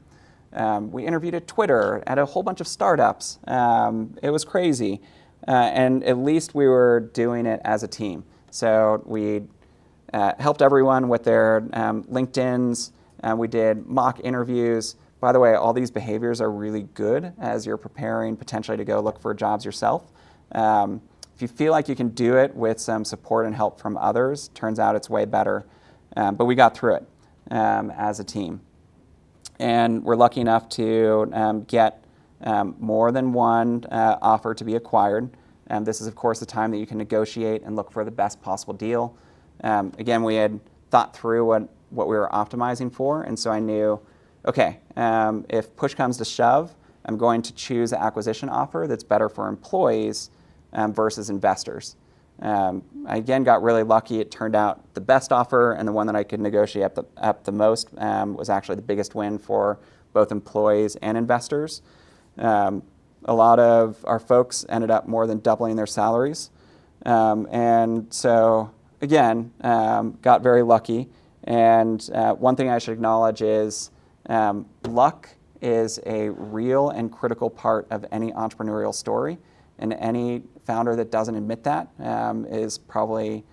Speaker 2: We interviewed at Twitter, at a whole bunch of startups. It was crazy. And at least we were doing it as a team. So we helped everyone with their LinkedIns. We did mock interviews. By the way, all these behaviors are really good as you're preparing potentially to go look for jobs yourself. If you feel like you can do it with some support and help from others, turns out it's way better. But we got through it as a team. And we're lucky enough to get more than one offer to be acquired. This is, of course, the time that you can negotiate and look for the best possible deal. Again, we had thought through what we were optimizing for, and so I knew, okay, if push comes to shove, I'm going to choose an acquisition offer that's better for employees versus investors. I again got really lucky. It turned out the best offer and the one that I could negotiate up the most was actually the biggest win for both employees and investors. A lot of our folks ended up more than doubling their salaries. And so, again, got very lucky. And one thing I should acknowledge is luck is a real and critical part of any entrepreneurial story. And any founder that doesn't admit that is probably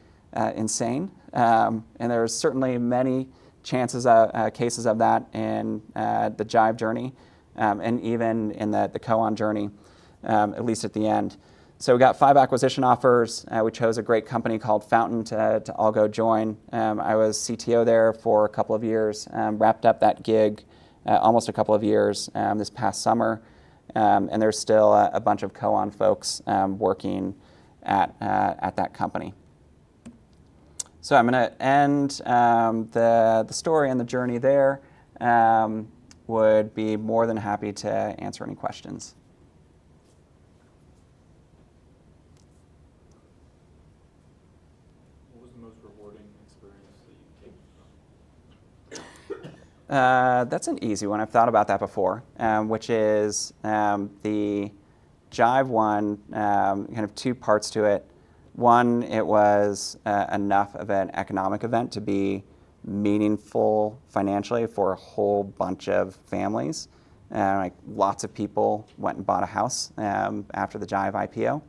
Speaker 2: insane. And there's certainly many cases of that in the Jive journey and even in the Koan journey, at least at the end. So we got 5 acquisition offers. We chose a great company called Fountain to all go join. I was CTO there for a couple of years, wrapped up that gig almost a couple of years this past summer. And there's still a bunch of Koan folks working at that company. So I'm going to end the story and the journey there. Would be more than happy to answer any questions.
Speaker 5: What was the most rewarding experience that you came from?
Speaker 2: That's an easy one. I've thought about that before, which is the Jive one, kind of 2 parts to it. One, it was enough of an economic event to be meaningful financially for a whole bunch of families. Like lots of people went and bought a house after the Jive IPO.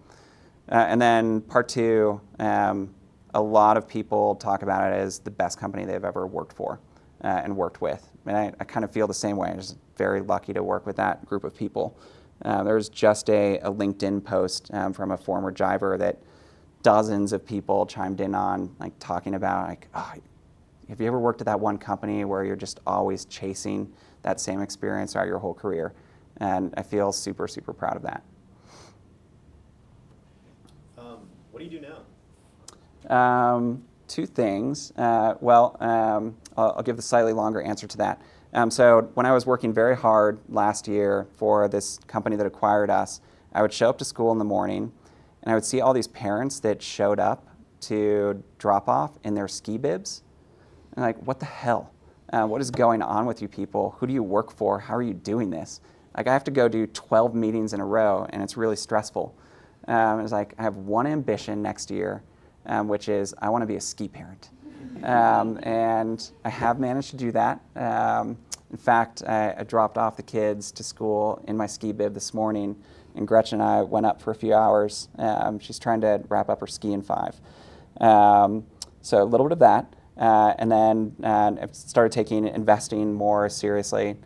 Speaker 2: And then part 2, a lot of people talk about it as the best company they've ever worked for and worked with. And I kind of feel the same way. I'm just very lucky to work with that group of people. There was just a LinkedIn post from a former Jiver that dozens of people chimed in on, like talking about, like, oh, have you ever worked at that one company where you're just always chasing that same experience throughout your whole career? And I feel super, super proud of that.
Speaker 4: What do you do now?
Speaker 2: 2 things. I'll give the slightly longer answer to that. So when I was working very hard last year for this company that acquired us, I would show up to school in the morning, and I would see all these parents that showed up to drop off in their ski bibs. And like, what the hell? What is going on with you people? Who do you work for? How are you doing this? Like, I have to go do 12 meetings in a row, and it's really stressful. It was like, I have one ambition next year, which is I want to be a ski parent. And I have managed to do that. In fact, I dropped off the kids to school in my ski bib this morning, and Gretchen and I went up for a few hours. She's trying to wrap up her ski in 5. So a little bit of that. And then I've started investing more seriously.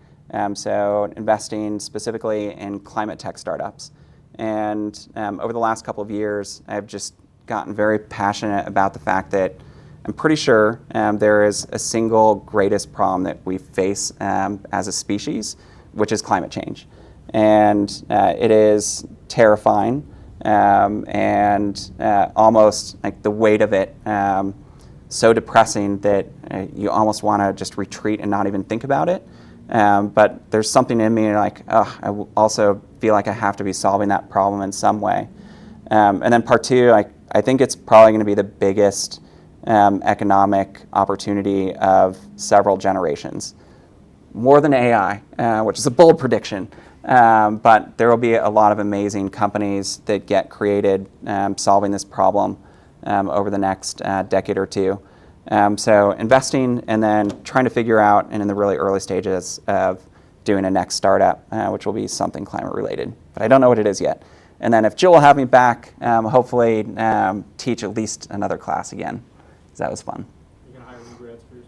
Speaker 2: So investing specifically in climate tech startups. And over the last couple of years, I've just gotten very passionate about the fact that I'm pretty sure there is a single greatest problem that we face as a species, which is climate change. And it is terrifying and almost like the weight of it so depressing that you almost want to just retreat and not even think about it. But there's something in me like, I also feel like I have to be solving that problem in some way. And then part two, I think it's probably going to be the biggest economic opportunity of several generations. More than AI, which is a bold prediction. But there will be a lot of amazing companies that get created solving this problem over the next decade or two. So investing and then trying to figure out, and in the really early stages of doing a next startup, which will be something climate related. But I don't know what it is yet. And then if Jill will have me back, hopefully teach at least another class again, because that was fun.
Speaker 5: You gonna hire new grads for your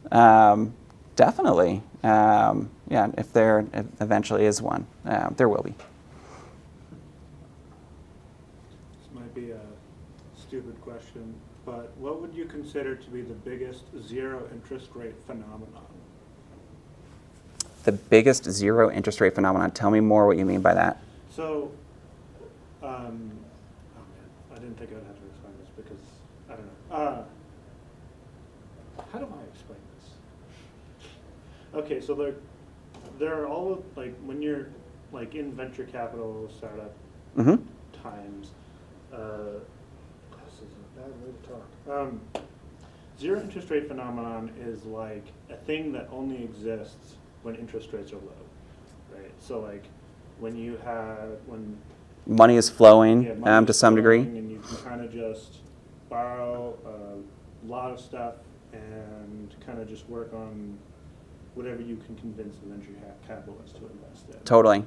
Speaker 5: startup?
Speaker 2: Definitely. Yeah, if there eventually is one, there will be.
Speaker 6: This might be a stupid question, but what would you consider to be the biggest zero interest rate phenomenon?
Speaker 2: The biggest zero interest rate phenomenon. Tell me more what you mean by that.
Speaker 6: So, oh man, I didn't think I would have to explain this because I don't know. How do I explain this? Okay, so there are all like when you're like in venture capital startup
Speaker 2: Mm-hmm.
Speaker 6: times. This is a bad way to talk. Zero interest rate phenomenon is like a thing that only exists when interest rates are low, right? So like when
Speaker 2: Money is flowing
Speaker 6: yeah, money
Speaker 2: to
Speaker 6: is
Speaker 2: some degree.
Speaker 6: flowing and you can kind of just borrow a lot of stuff and kind of just work on whatever you can convince the venture capitalist to invest in.
Speaker 2: Totally.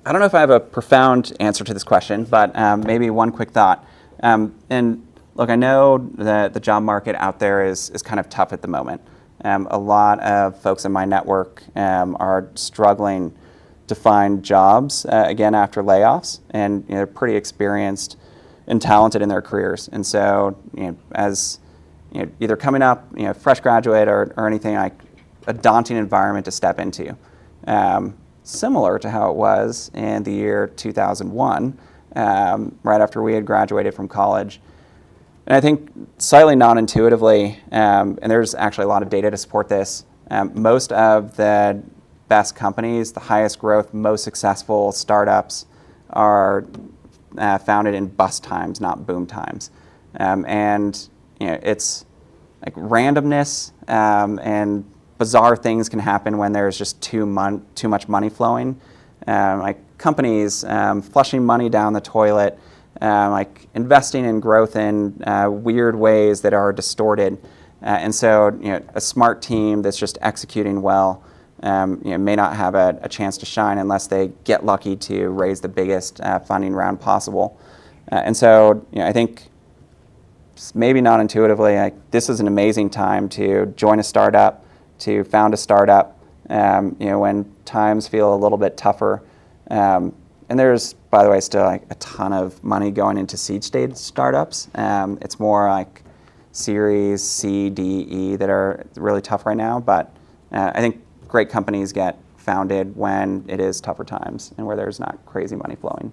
Speaker 2: I don't know if I have a profound answer to this question, but maybe one quick thought. And look, I know that the job market out there is kind of tough at the moment. A lot of folks in my network are struggling to find jobs again after layoffs, and they're pretty experienced and talented in their careers. And so, as either coming up, fresh graduate or anything, like a daunting environment to step into. Similar to how it was in the year 2001, right after we had graduated from college. And I think slightly non-intuitively, and there's actually a lot of data to support this, most of the best companies, the highest growth, most successful startups are founded in bust times, not boom times. And it's like randomness and bizarre things can happen when there's just too much money flowing. Like companies flushing money down the toilet, like investing in growth in weird ways that are distorted. And so a smart team that's just executing well may not have a chance to shine unless they get lucky to raise the biggest funding round possible. And so I think maybe not intuitively, like this is an amazing time to join a startup, to found a startup, when times feel a little bit tougher. And there's, by the way, still like a ton of money going into seed stage startups. It's more like Series C, D, E that are really tough right now. But I think great companies get founded when it is tougher times and where there's not crazy money flowing.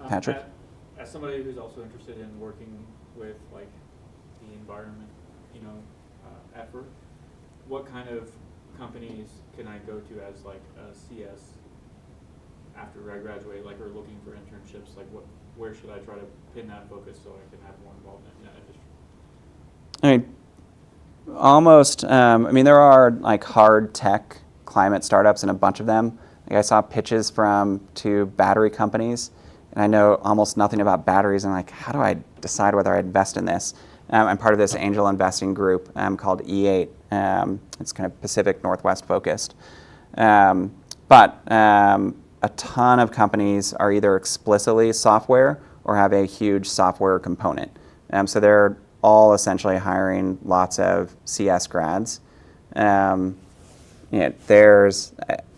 Speaker 2: Patrick?
Speaker 5: As somebody who's also interested in working with like the environment, effort, what kind of companies can I go to as like a CS after I graduate, like, or looking for internships? Like, where should I try to pin that focus so I can have more involvement in that industry?
Speaker 2: I mean, almost. There are like hard tech climate startups, and a bunch of them. Like I saw pitches from 2 battery companies, and I know almost nothing about batteries. And like, how do I decide whether I invest in this? I'm part of this angel investing group called E8. It's kind of Pacific Northwest focused. But a ton of companies are either explicitly software or have a huge software component. So they're all essentially hiring lots of CS grads. There's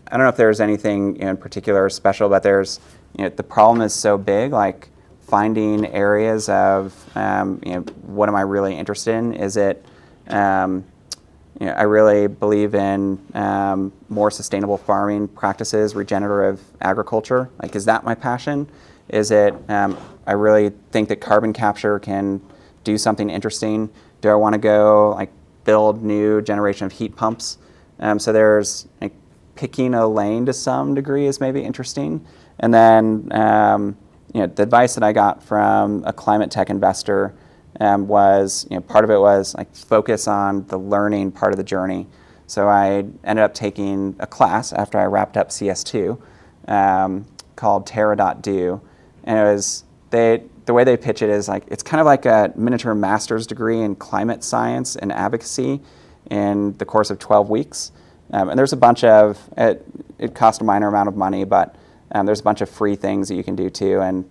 Speaker 2: I don't know if there's anything in particular special, but there's, the problem is so big, like finding areas of, what am I really interested in? Is it, I really believe in more sustainable farming practices, regenerative agriculture. Like, is that my passion? Is it, I really think that carbon capture can do something interesting. Do I want to go like build new generation of heat pumps? So there's like picking a lane to some degree is maybe interesting. And then, the advice that I got from a climate tech investor was, part of it was like focus on the learning part of the journey. So I ended up taking a class after I wrapped up CS2 called Terra.do. And it was, the way they pitch it is like, it's kind of like a miniature master's degree in climate science and advocacy in the course of 12 weeks. And there's a bunch of, it cost a minor amount of money, but there's a bunch of free things that you can do too, and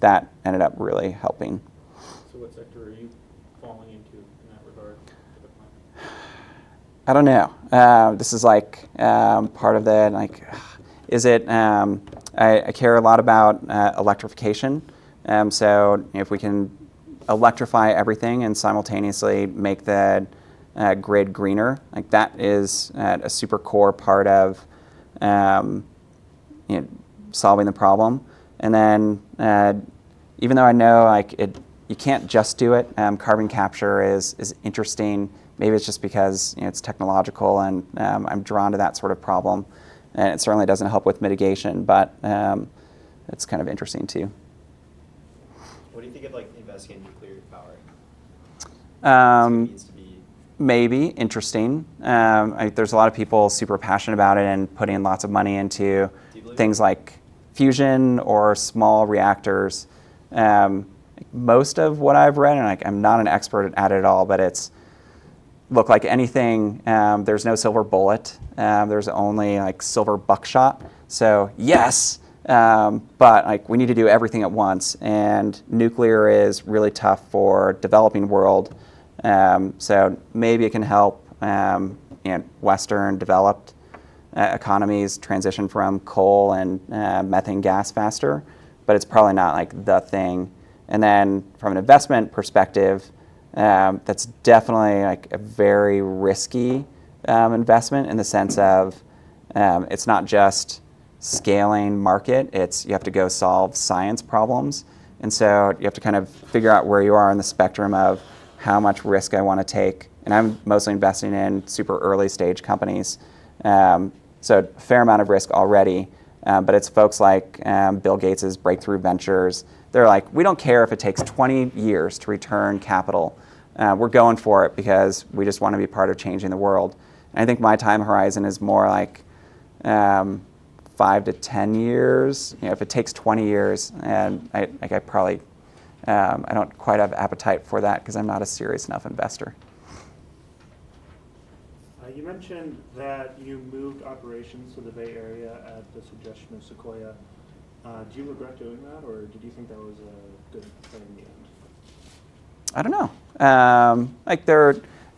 Speaker 2: that ended up really helping.
Speaker 5: So what sector are you falling into in that regard for the climate?
Speaker 2: I don't know. This is like part of the, like, is it, I care a lot about electrification. So if we can electrify everything and simultaneously make the grid greener, like that is a super core part of solving the problem. And then even though I know like you can't just do it, carbon capture is interesting. Maybe it's just because it's technological and I'm drawn to that sort of problem. And it certainly doesn't help with mitigation, but it's kind of interesting too.
Speaker 4: What do you think of like investing in nuclear power? Needs to be
Speaker 2: Maybe interesting. There's a lot of people super passionate about it and putting lots of money into things like fusion or small reactors. Most of what I've read, and I'm not an expert at it at all, but it's look like anything. There's no silver bullet. There's only like silver buckshot. So yes, but like we need to do everything at once, and nuclear is really tough for developing world. So maybe it can help Western developed economies transition from coal and methane gas faster, but it's probably not like the thing. And then from an investment perspective, that's definitely like a very risky investment in the sense of it's not just scaling market, you have to go solve science problems. And so you have to kind of figure out where you are in the spectrum of how much risk I want to take. And I'm mostly investing in super early stage companies. So a fair amount of risk already, but it's folks like Bill Gates' Breakthrough Ventures. They're like, we don't care if it takes 20 years to return capital. We're going for it because we just want to be part of changing the world. And I think my time horizon is more like 5 to 10 years. If it takes 20 years, and I probably, I don't quite have appetite for that because I'm not a serious enough investor.
Speaker 6: You mentioned that you moved operations to the Bay Area at the suggestion of Sequoia. Do you regret doing that, or did you think that was a good thing in the end?
Speaker 2: I don't know.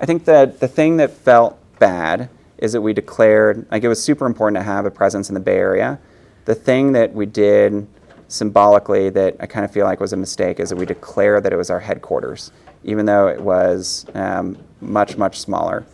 Speaker 2: I think that the thing that felt bad is that we declared, like it was super important to have a presence in the Bay Area. The thing that we did symbolically that I kind of feel like was a mistake is that we declared that it was our headquarters, even though it was much, much smaller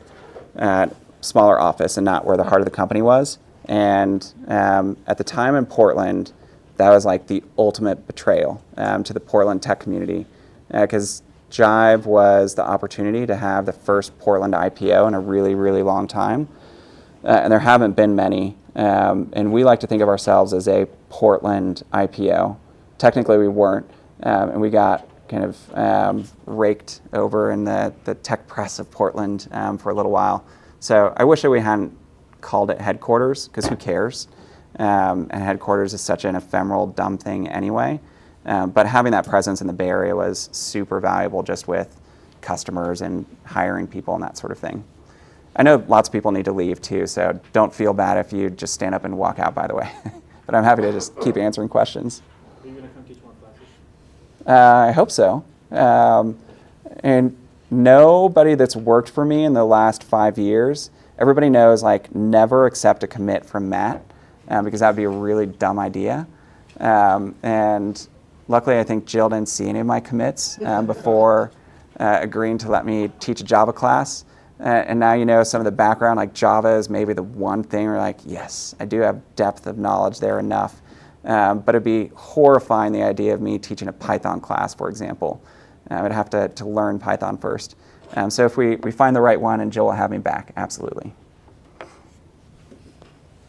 Speaker 2: office and not where the heart of the company was. And at the time in Portland, that was like the ultimate betrayal to the Portland tech community, because Jive was the opportunity to have the first Portland IPO in a really, really long time. And there haven't been many. And we like to think of ourselves as a Portland IPO. Technically, we weren't. And we got kind of raked over in the tech press of Portland for a little while. So I wish that we hadn't called it headquarters, because who cares? And headquarters is such an ephemeral, dumb thing anyway. But having that presence in the Bay Area was super valuable just with customers and hiring people and that sort of thing. I know lots of people need to leave too, so don't feel bad if you just stand up and walk out, by the way. But I'm happy to just keep answering questions.
Speaker 5: Are you going to come teach more classes?
Speaker 2: I hope so. And nobody that's worked for me in the last 5 years everybody knows, like, never accept a commit from Matt, because that would be a really dumb idea. And luckily, I think Jill didn't see any of my commits before agreeing to let me teach a Java class. And now you know some of the background, like Java is maybe the one thing where like, yes, I do have depth of knowledge there enough. But it'd be horrifying, the idea of me teaching a Python class, for example. I'd have to learn Python first. So if we find the right one, and Jill will have me back, absolutely.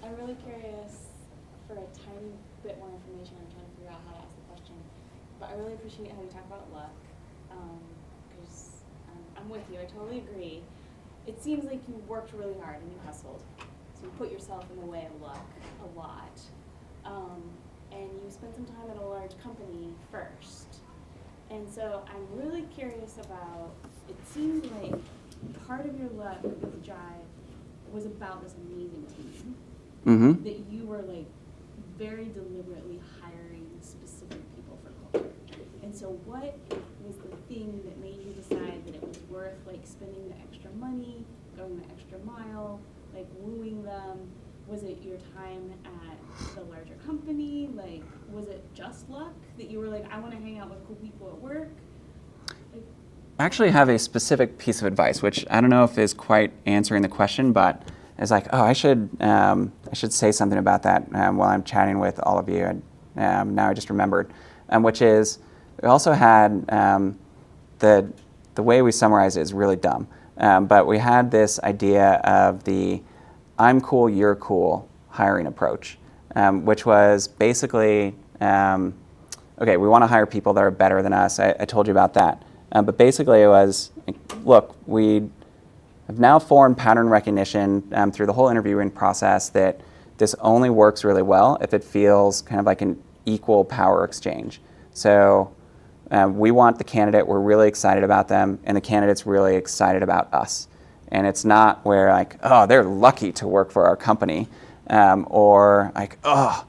Speaker 3: I'm really curious for a tiny bit more information. I'm trying to figure out how to ask the question. But I really appreciate how you talk about luck. Because I'm with you. I totally agree. It seems like you worked really hard and you hustled. So you put yourself in the way of luck a lot. And you spent some time at a large company first. And so I'm really curious about, it seemed like part of your luck with Jive was about this amazing team.
Speaker 2: Mm-hmm.
Speaker 3: That you were like very deliberately hiring specific people for culture. And so what was the thing that made you decide that it was worth like spending the extra money, going the extra mile, like wooing them? Was it your time at the larger company? Like, was it just luck that you were like, I want to hang out with cool people at work? Like,
Speaker 2: I actually have a specific piece of advice, which I don't know if is quite answering the question, but it's like, oh, I should say something about that while I'm chatting with all of you. And now I just remembered, which is we also had the way we summarize it is really dumb, but we had this idea of the I'm cool, you're cool hiring approach, which was basically, okay, we want to hire people that are better than us. I told you about that. But basically it was, look, we have now formed pattern recognition through the whole interviewing process that this only works really well if it feels kind of like an equal power exchange. So we want the candidate, we're really excited about them, and the candidate's really excited about us. And it's not where like, oh, they're lucky to work for our company, or like, oh,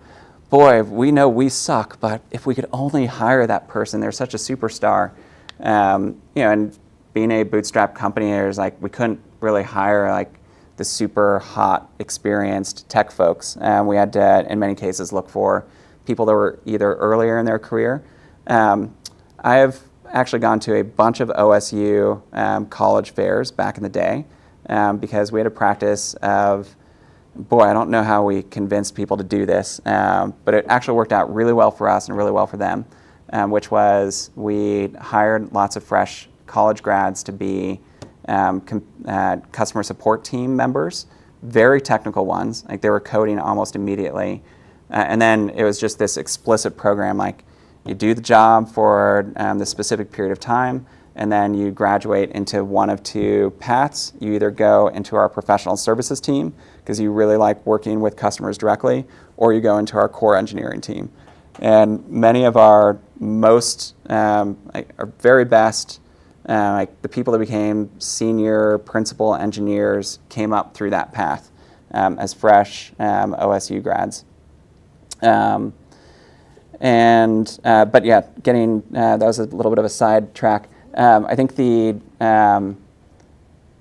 Speaker 2: boy, we know we suck, but if we could only hire that person, they're such a superstar. And being a bootstrap company, there's like, we couldn't really hire like the super hot, experienced tech folks. We had to, in many cases, look for people that were either earlier in their career. I have actually gone to a bunch of OSU college fairs back in the day because we had a practice of, boy, I don't know how we convinced people to do this, but it actually worked out really well for us and really well for them, which was we hired lots of fresh college grads to be customer support team members, very technical ones, like they were coding almost immediately. And then it was just this explicit program, like you do the job for the specific period of time, and then you graduate into one of two paths. You either go into our professional services team, because you really like working with customers directly, or you go into our core engineering team. And many of our most, our very best, like the people that became senior principal engineers came up through that path as fresh OSU grads. But yeah, that was a little bit of a sidetrack. I think the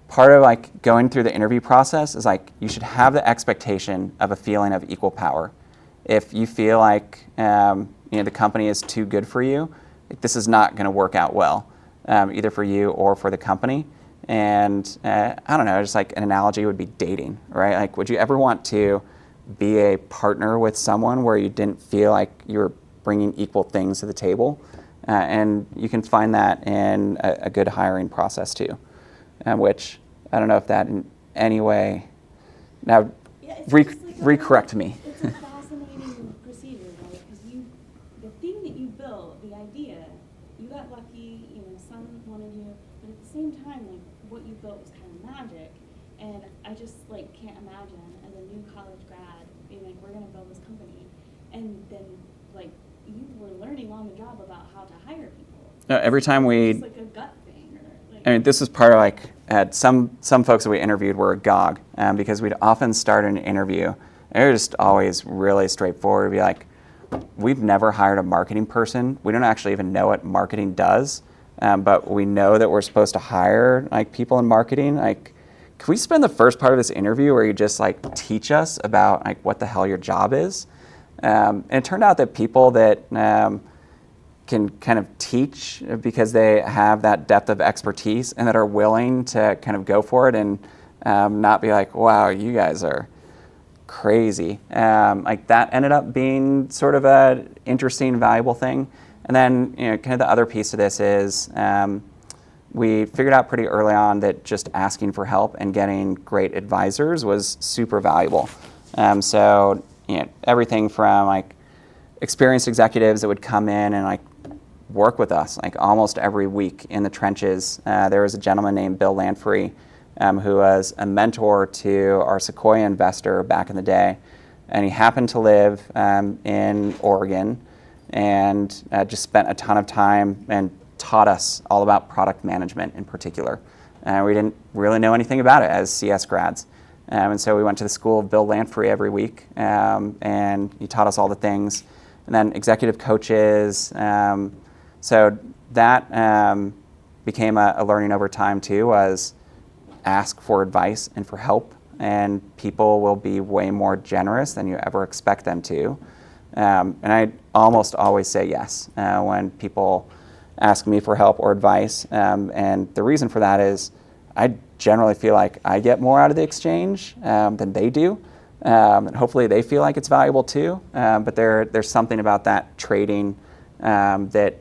Speaker 2: part of like going through the interview process is like you should have the expectation of a feeling of equal power. If you feel like the company is too good for you, this is not going to work out well, either for you or for the company. And I don't know, just like an analogy would be dating, right? Like, would you ever want to be a partner with someone where you didn't feel like you were bringing equal things to the table? And you can find that in a good hiring process too, which I don't know if that in any way, now recorrect me.
Speaker 3: It's a fascinating procedure, right? Because the thing that you built, the idea, you got lucky, some wanted you, but at the same time, like what you built was kind of magic. And I just like can't imagine as a new college grad being like, we're gonna build this company, and then like you were learning on the job about how to hire people.
Speaker 2: Every time we,
Speaker 3: It's like a gut thing, or like.
Speaker 2: I mean, this is part of like some folks that we interviewed were agog because we'd often start an interview. And they were just always really straightforward. We'd be like, we've never hired a marketing person. We don't actually even know what marketing does, but we know that we're supposed to hire like people in marketing. Like, can we spend the first part of this interview where you just like teach us about like what the hell your job is? And it turned out that people that can kind of teach because they have that depth of expertise and that are willing to kind of go for it and not be like, wow, you guys are crazy. Like that ended up being sort of a interesting, valuable thing. And then, kind of the other piece of this is we figured out pretty early on that just asking for help and getting great advisors was super valuable. So, everything from like experienced executives that would come in and like work with us like almost every week in the trenches. There was a gentleman named Bill Lanfrey who was a mentor to our Sequoia investor back in the day. And he happened to live in Oregon and just spent a ton of time and taught us all about product management in particular. We didn't really know anything about it as CS grads. And so we went to the school of Bill Lanfrey every week, and he taught us all the things. And then executive coaches. So that became a learning over time too, was ask for advice and for help, and people will be way more generous than you ever expect them to. And I almost always say yes when people ask me for help or advice. And the reason for that is I generally feel like I get more out of the exchange than they do. And hopefully they feel like it's valuable too. But there's something about that trading that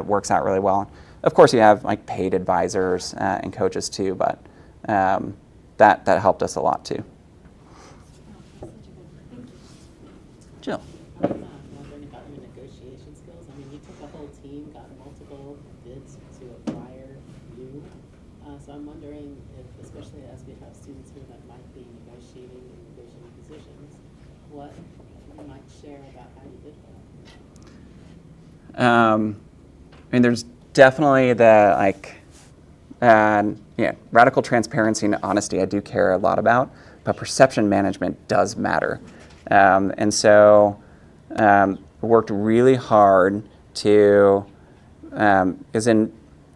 Speaker 2: works out really well. Of course, you have like paid advisors and coaches too, but that helped us a lot too. Jill.
Speaker 7: I'm wondering about your negotiation skills. I mean, you took a whole team, got multiple bids to acquire you. So I'm wondering if, especially as we have students here that might be negotiating positions, what you might share about how you did that.
Speaker 2: I mean, there's definitely the radical transparency and honesty I do care a lot about, but perception management does matter. And so worked really hard to, is in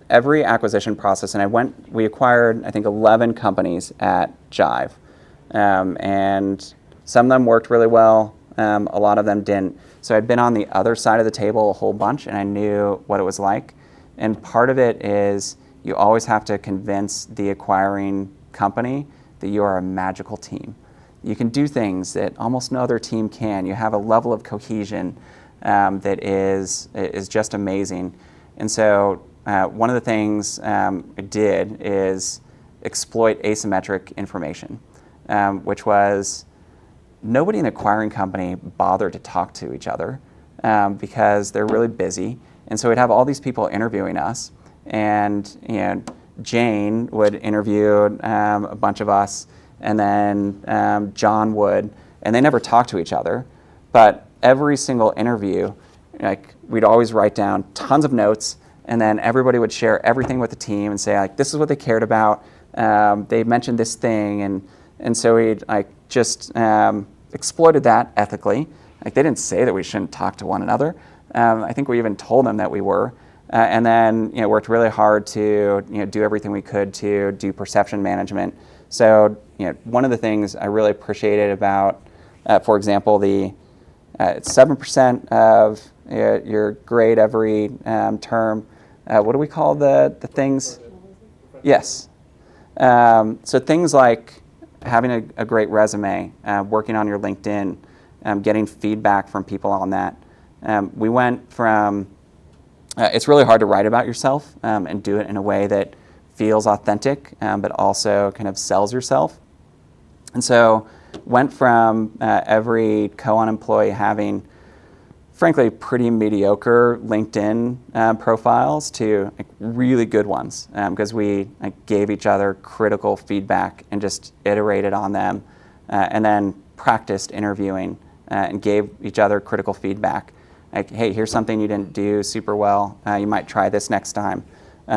Speaker 2: every acquisition process, and we acquired, I think, 11 companies at Jive. And some of them worked really well, a lot of them didn't. So I'd been on the other side of the table a whole bunch, and I knew what it was like. And part of it is you always have to convince the acquiring company that you are a magical team. You can do things that almost no other team can. You have a level of cohesion that is just amazing. And so one of the things I did is exploit asymmetric information, which was nobody in the acquiring company bothered to talk to each other because they're really busy. And so we'd have all these people interviewing us, and Jane would interview a bunch of us, and then John would, and they never talked to each other. But every single interview, we'd always write down tons of notes, and then everybody would share everything with the team and say, this is what they cared about. They mentioned this thing, and so we'd just exploited that ethically. They didn't say that we shouldn't talk to one another. I think we even told them that we were. And then worked really hard to do everything we could to do perception management. So one of the things I really appreciated about, for example, it's 7% of your grade every term. What do we call the things? Yes. So things like having a great resume, working on your LinkedIn, getting feedback from people on that. We went from, it's really hard to write about yourself and do it in a way that feels authentic, but also kind of sells yourself. And so went from every co-on employee having, frankly, pretty mediocre LinkedIn profiles to really good ones, because we gave each other critical feedback and just iterated on them, and then practiced interviewing and gave each other critical feedback. Hey, here's something you didn't do super well. You might try this next time.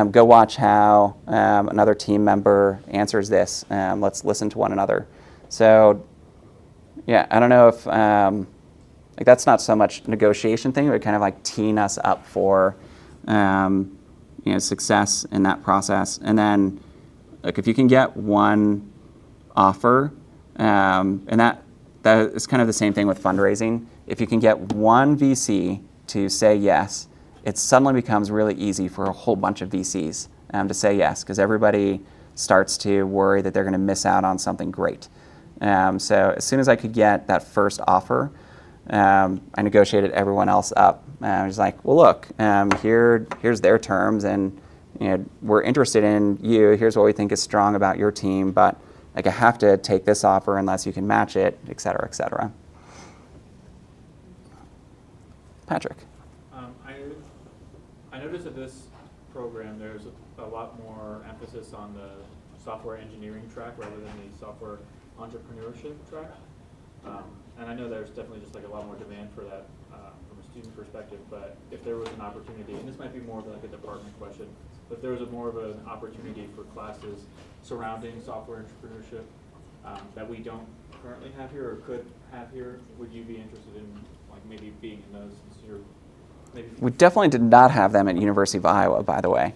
Speaker 2: Go watch how another team member answers this. Let's listen to one another. So, yeah, I don't know if that's not so much a negotiation thing, but kind of teeing us up for success in that process. And then, if you can get one offer, and that is kind of the same thing with fundraising. If you can get one VC to say yes, it suddenly becomes really easy for a whole bunch of VCs to say yes, because everybody starts to worry that they're going to miss out on something great. So as soon as I could get that first offer, I negotiated everyone else up. I was like, well, look, here's their terms, and we're interested in you. Here's what we think is strong about your team, but like I have to take this offer unless you can match it, et cetera, et cetera. Patrick.
Speaker 5: I noticed that this program, there's a lot more emphasis on the software engineering track rather than the software entrepreneurship track. And I know there's definitely just like a lot more demand for that from a student perspective, but if there was an opportunity, and this might be more of like a department question, but if there was more of an opportunity for classes surrounding software entrepreneurship that we don't currently have here or could have here, would you be interested in like maybe being in those since you're maybe?
Speaker 2: We definitely did not have them at University of Iowa, by the way,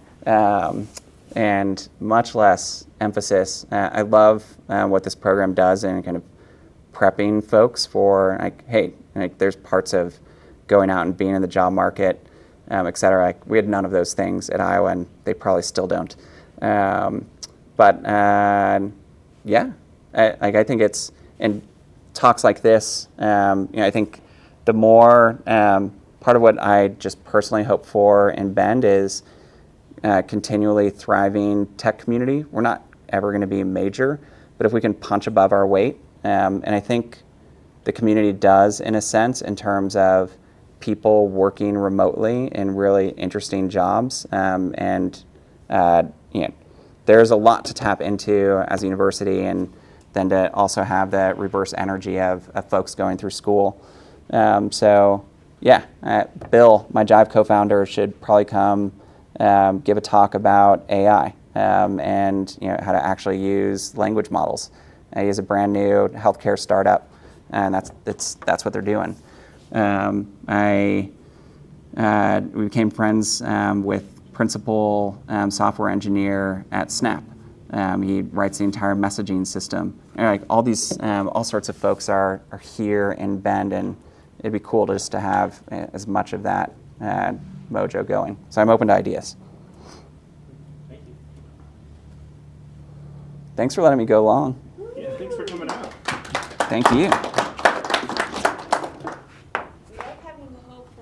Speaker 2: and much less emphasis. I love what this program does in kind of prepping folks for, like, hey, like, there's parts of going out and being in the job market, et cetera. Like, we had none of those things at Iowa, and they probably still don't. But yeah, I think it's in talks like this. I think the more part of what I just personally hope for in Bend is continually thriving tech community. We're not ever going to be major, but if we can punch above our weight, and I think the community does in a sense in terms of people working remotely in really interesting jobs, and there's a lot to tap into as a university, and then to also have the reverse energy of folks going through school. So yeah, Bill, my Jive co-founder, should probably come give a talk about AI and how to actually use language models. He has a brand new healthcare startup, and that's what they're doing. We became friends with principal software engineer at Snap. He writes the entire messaging system. And like all sorts of folks are here in Bend, and it'd be cool just to have as much of that mojo going. So I'm open to ideas.
Speaker 5: Thank you.
Speaker 2: Thanks for letting me go long.
Speaker 6: Yeah, thanks for coming out.
Speaker 2: Thank you.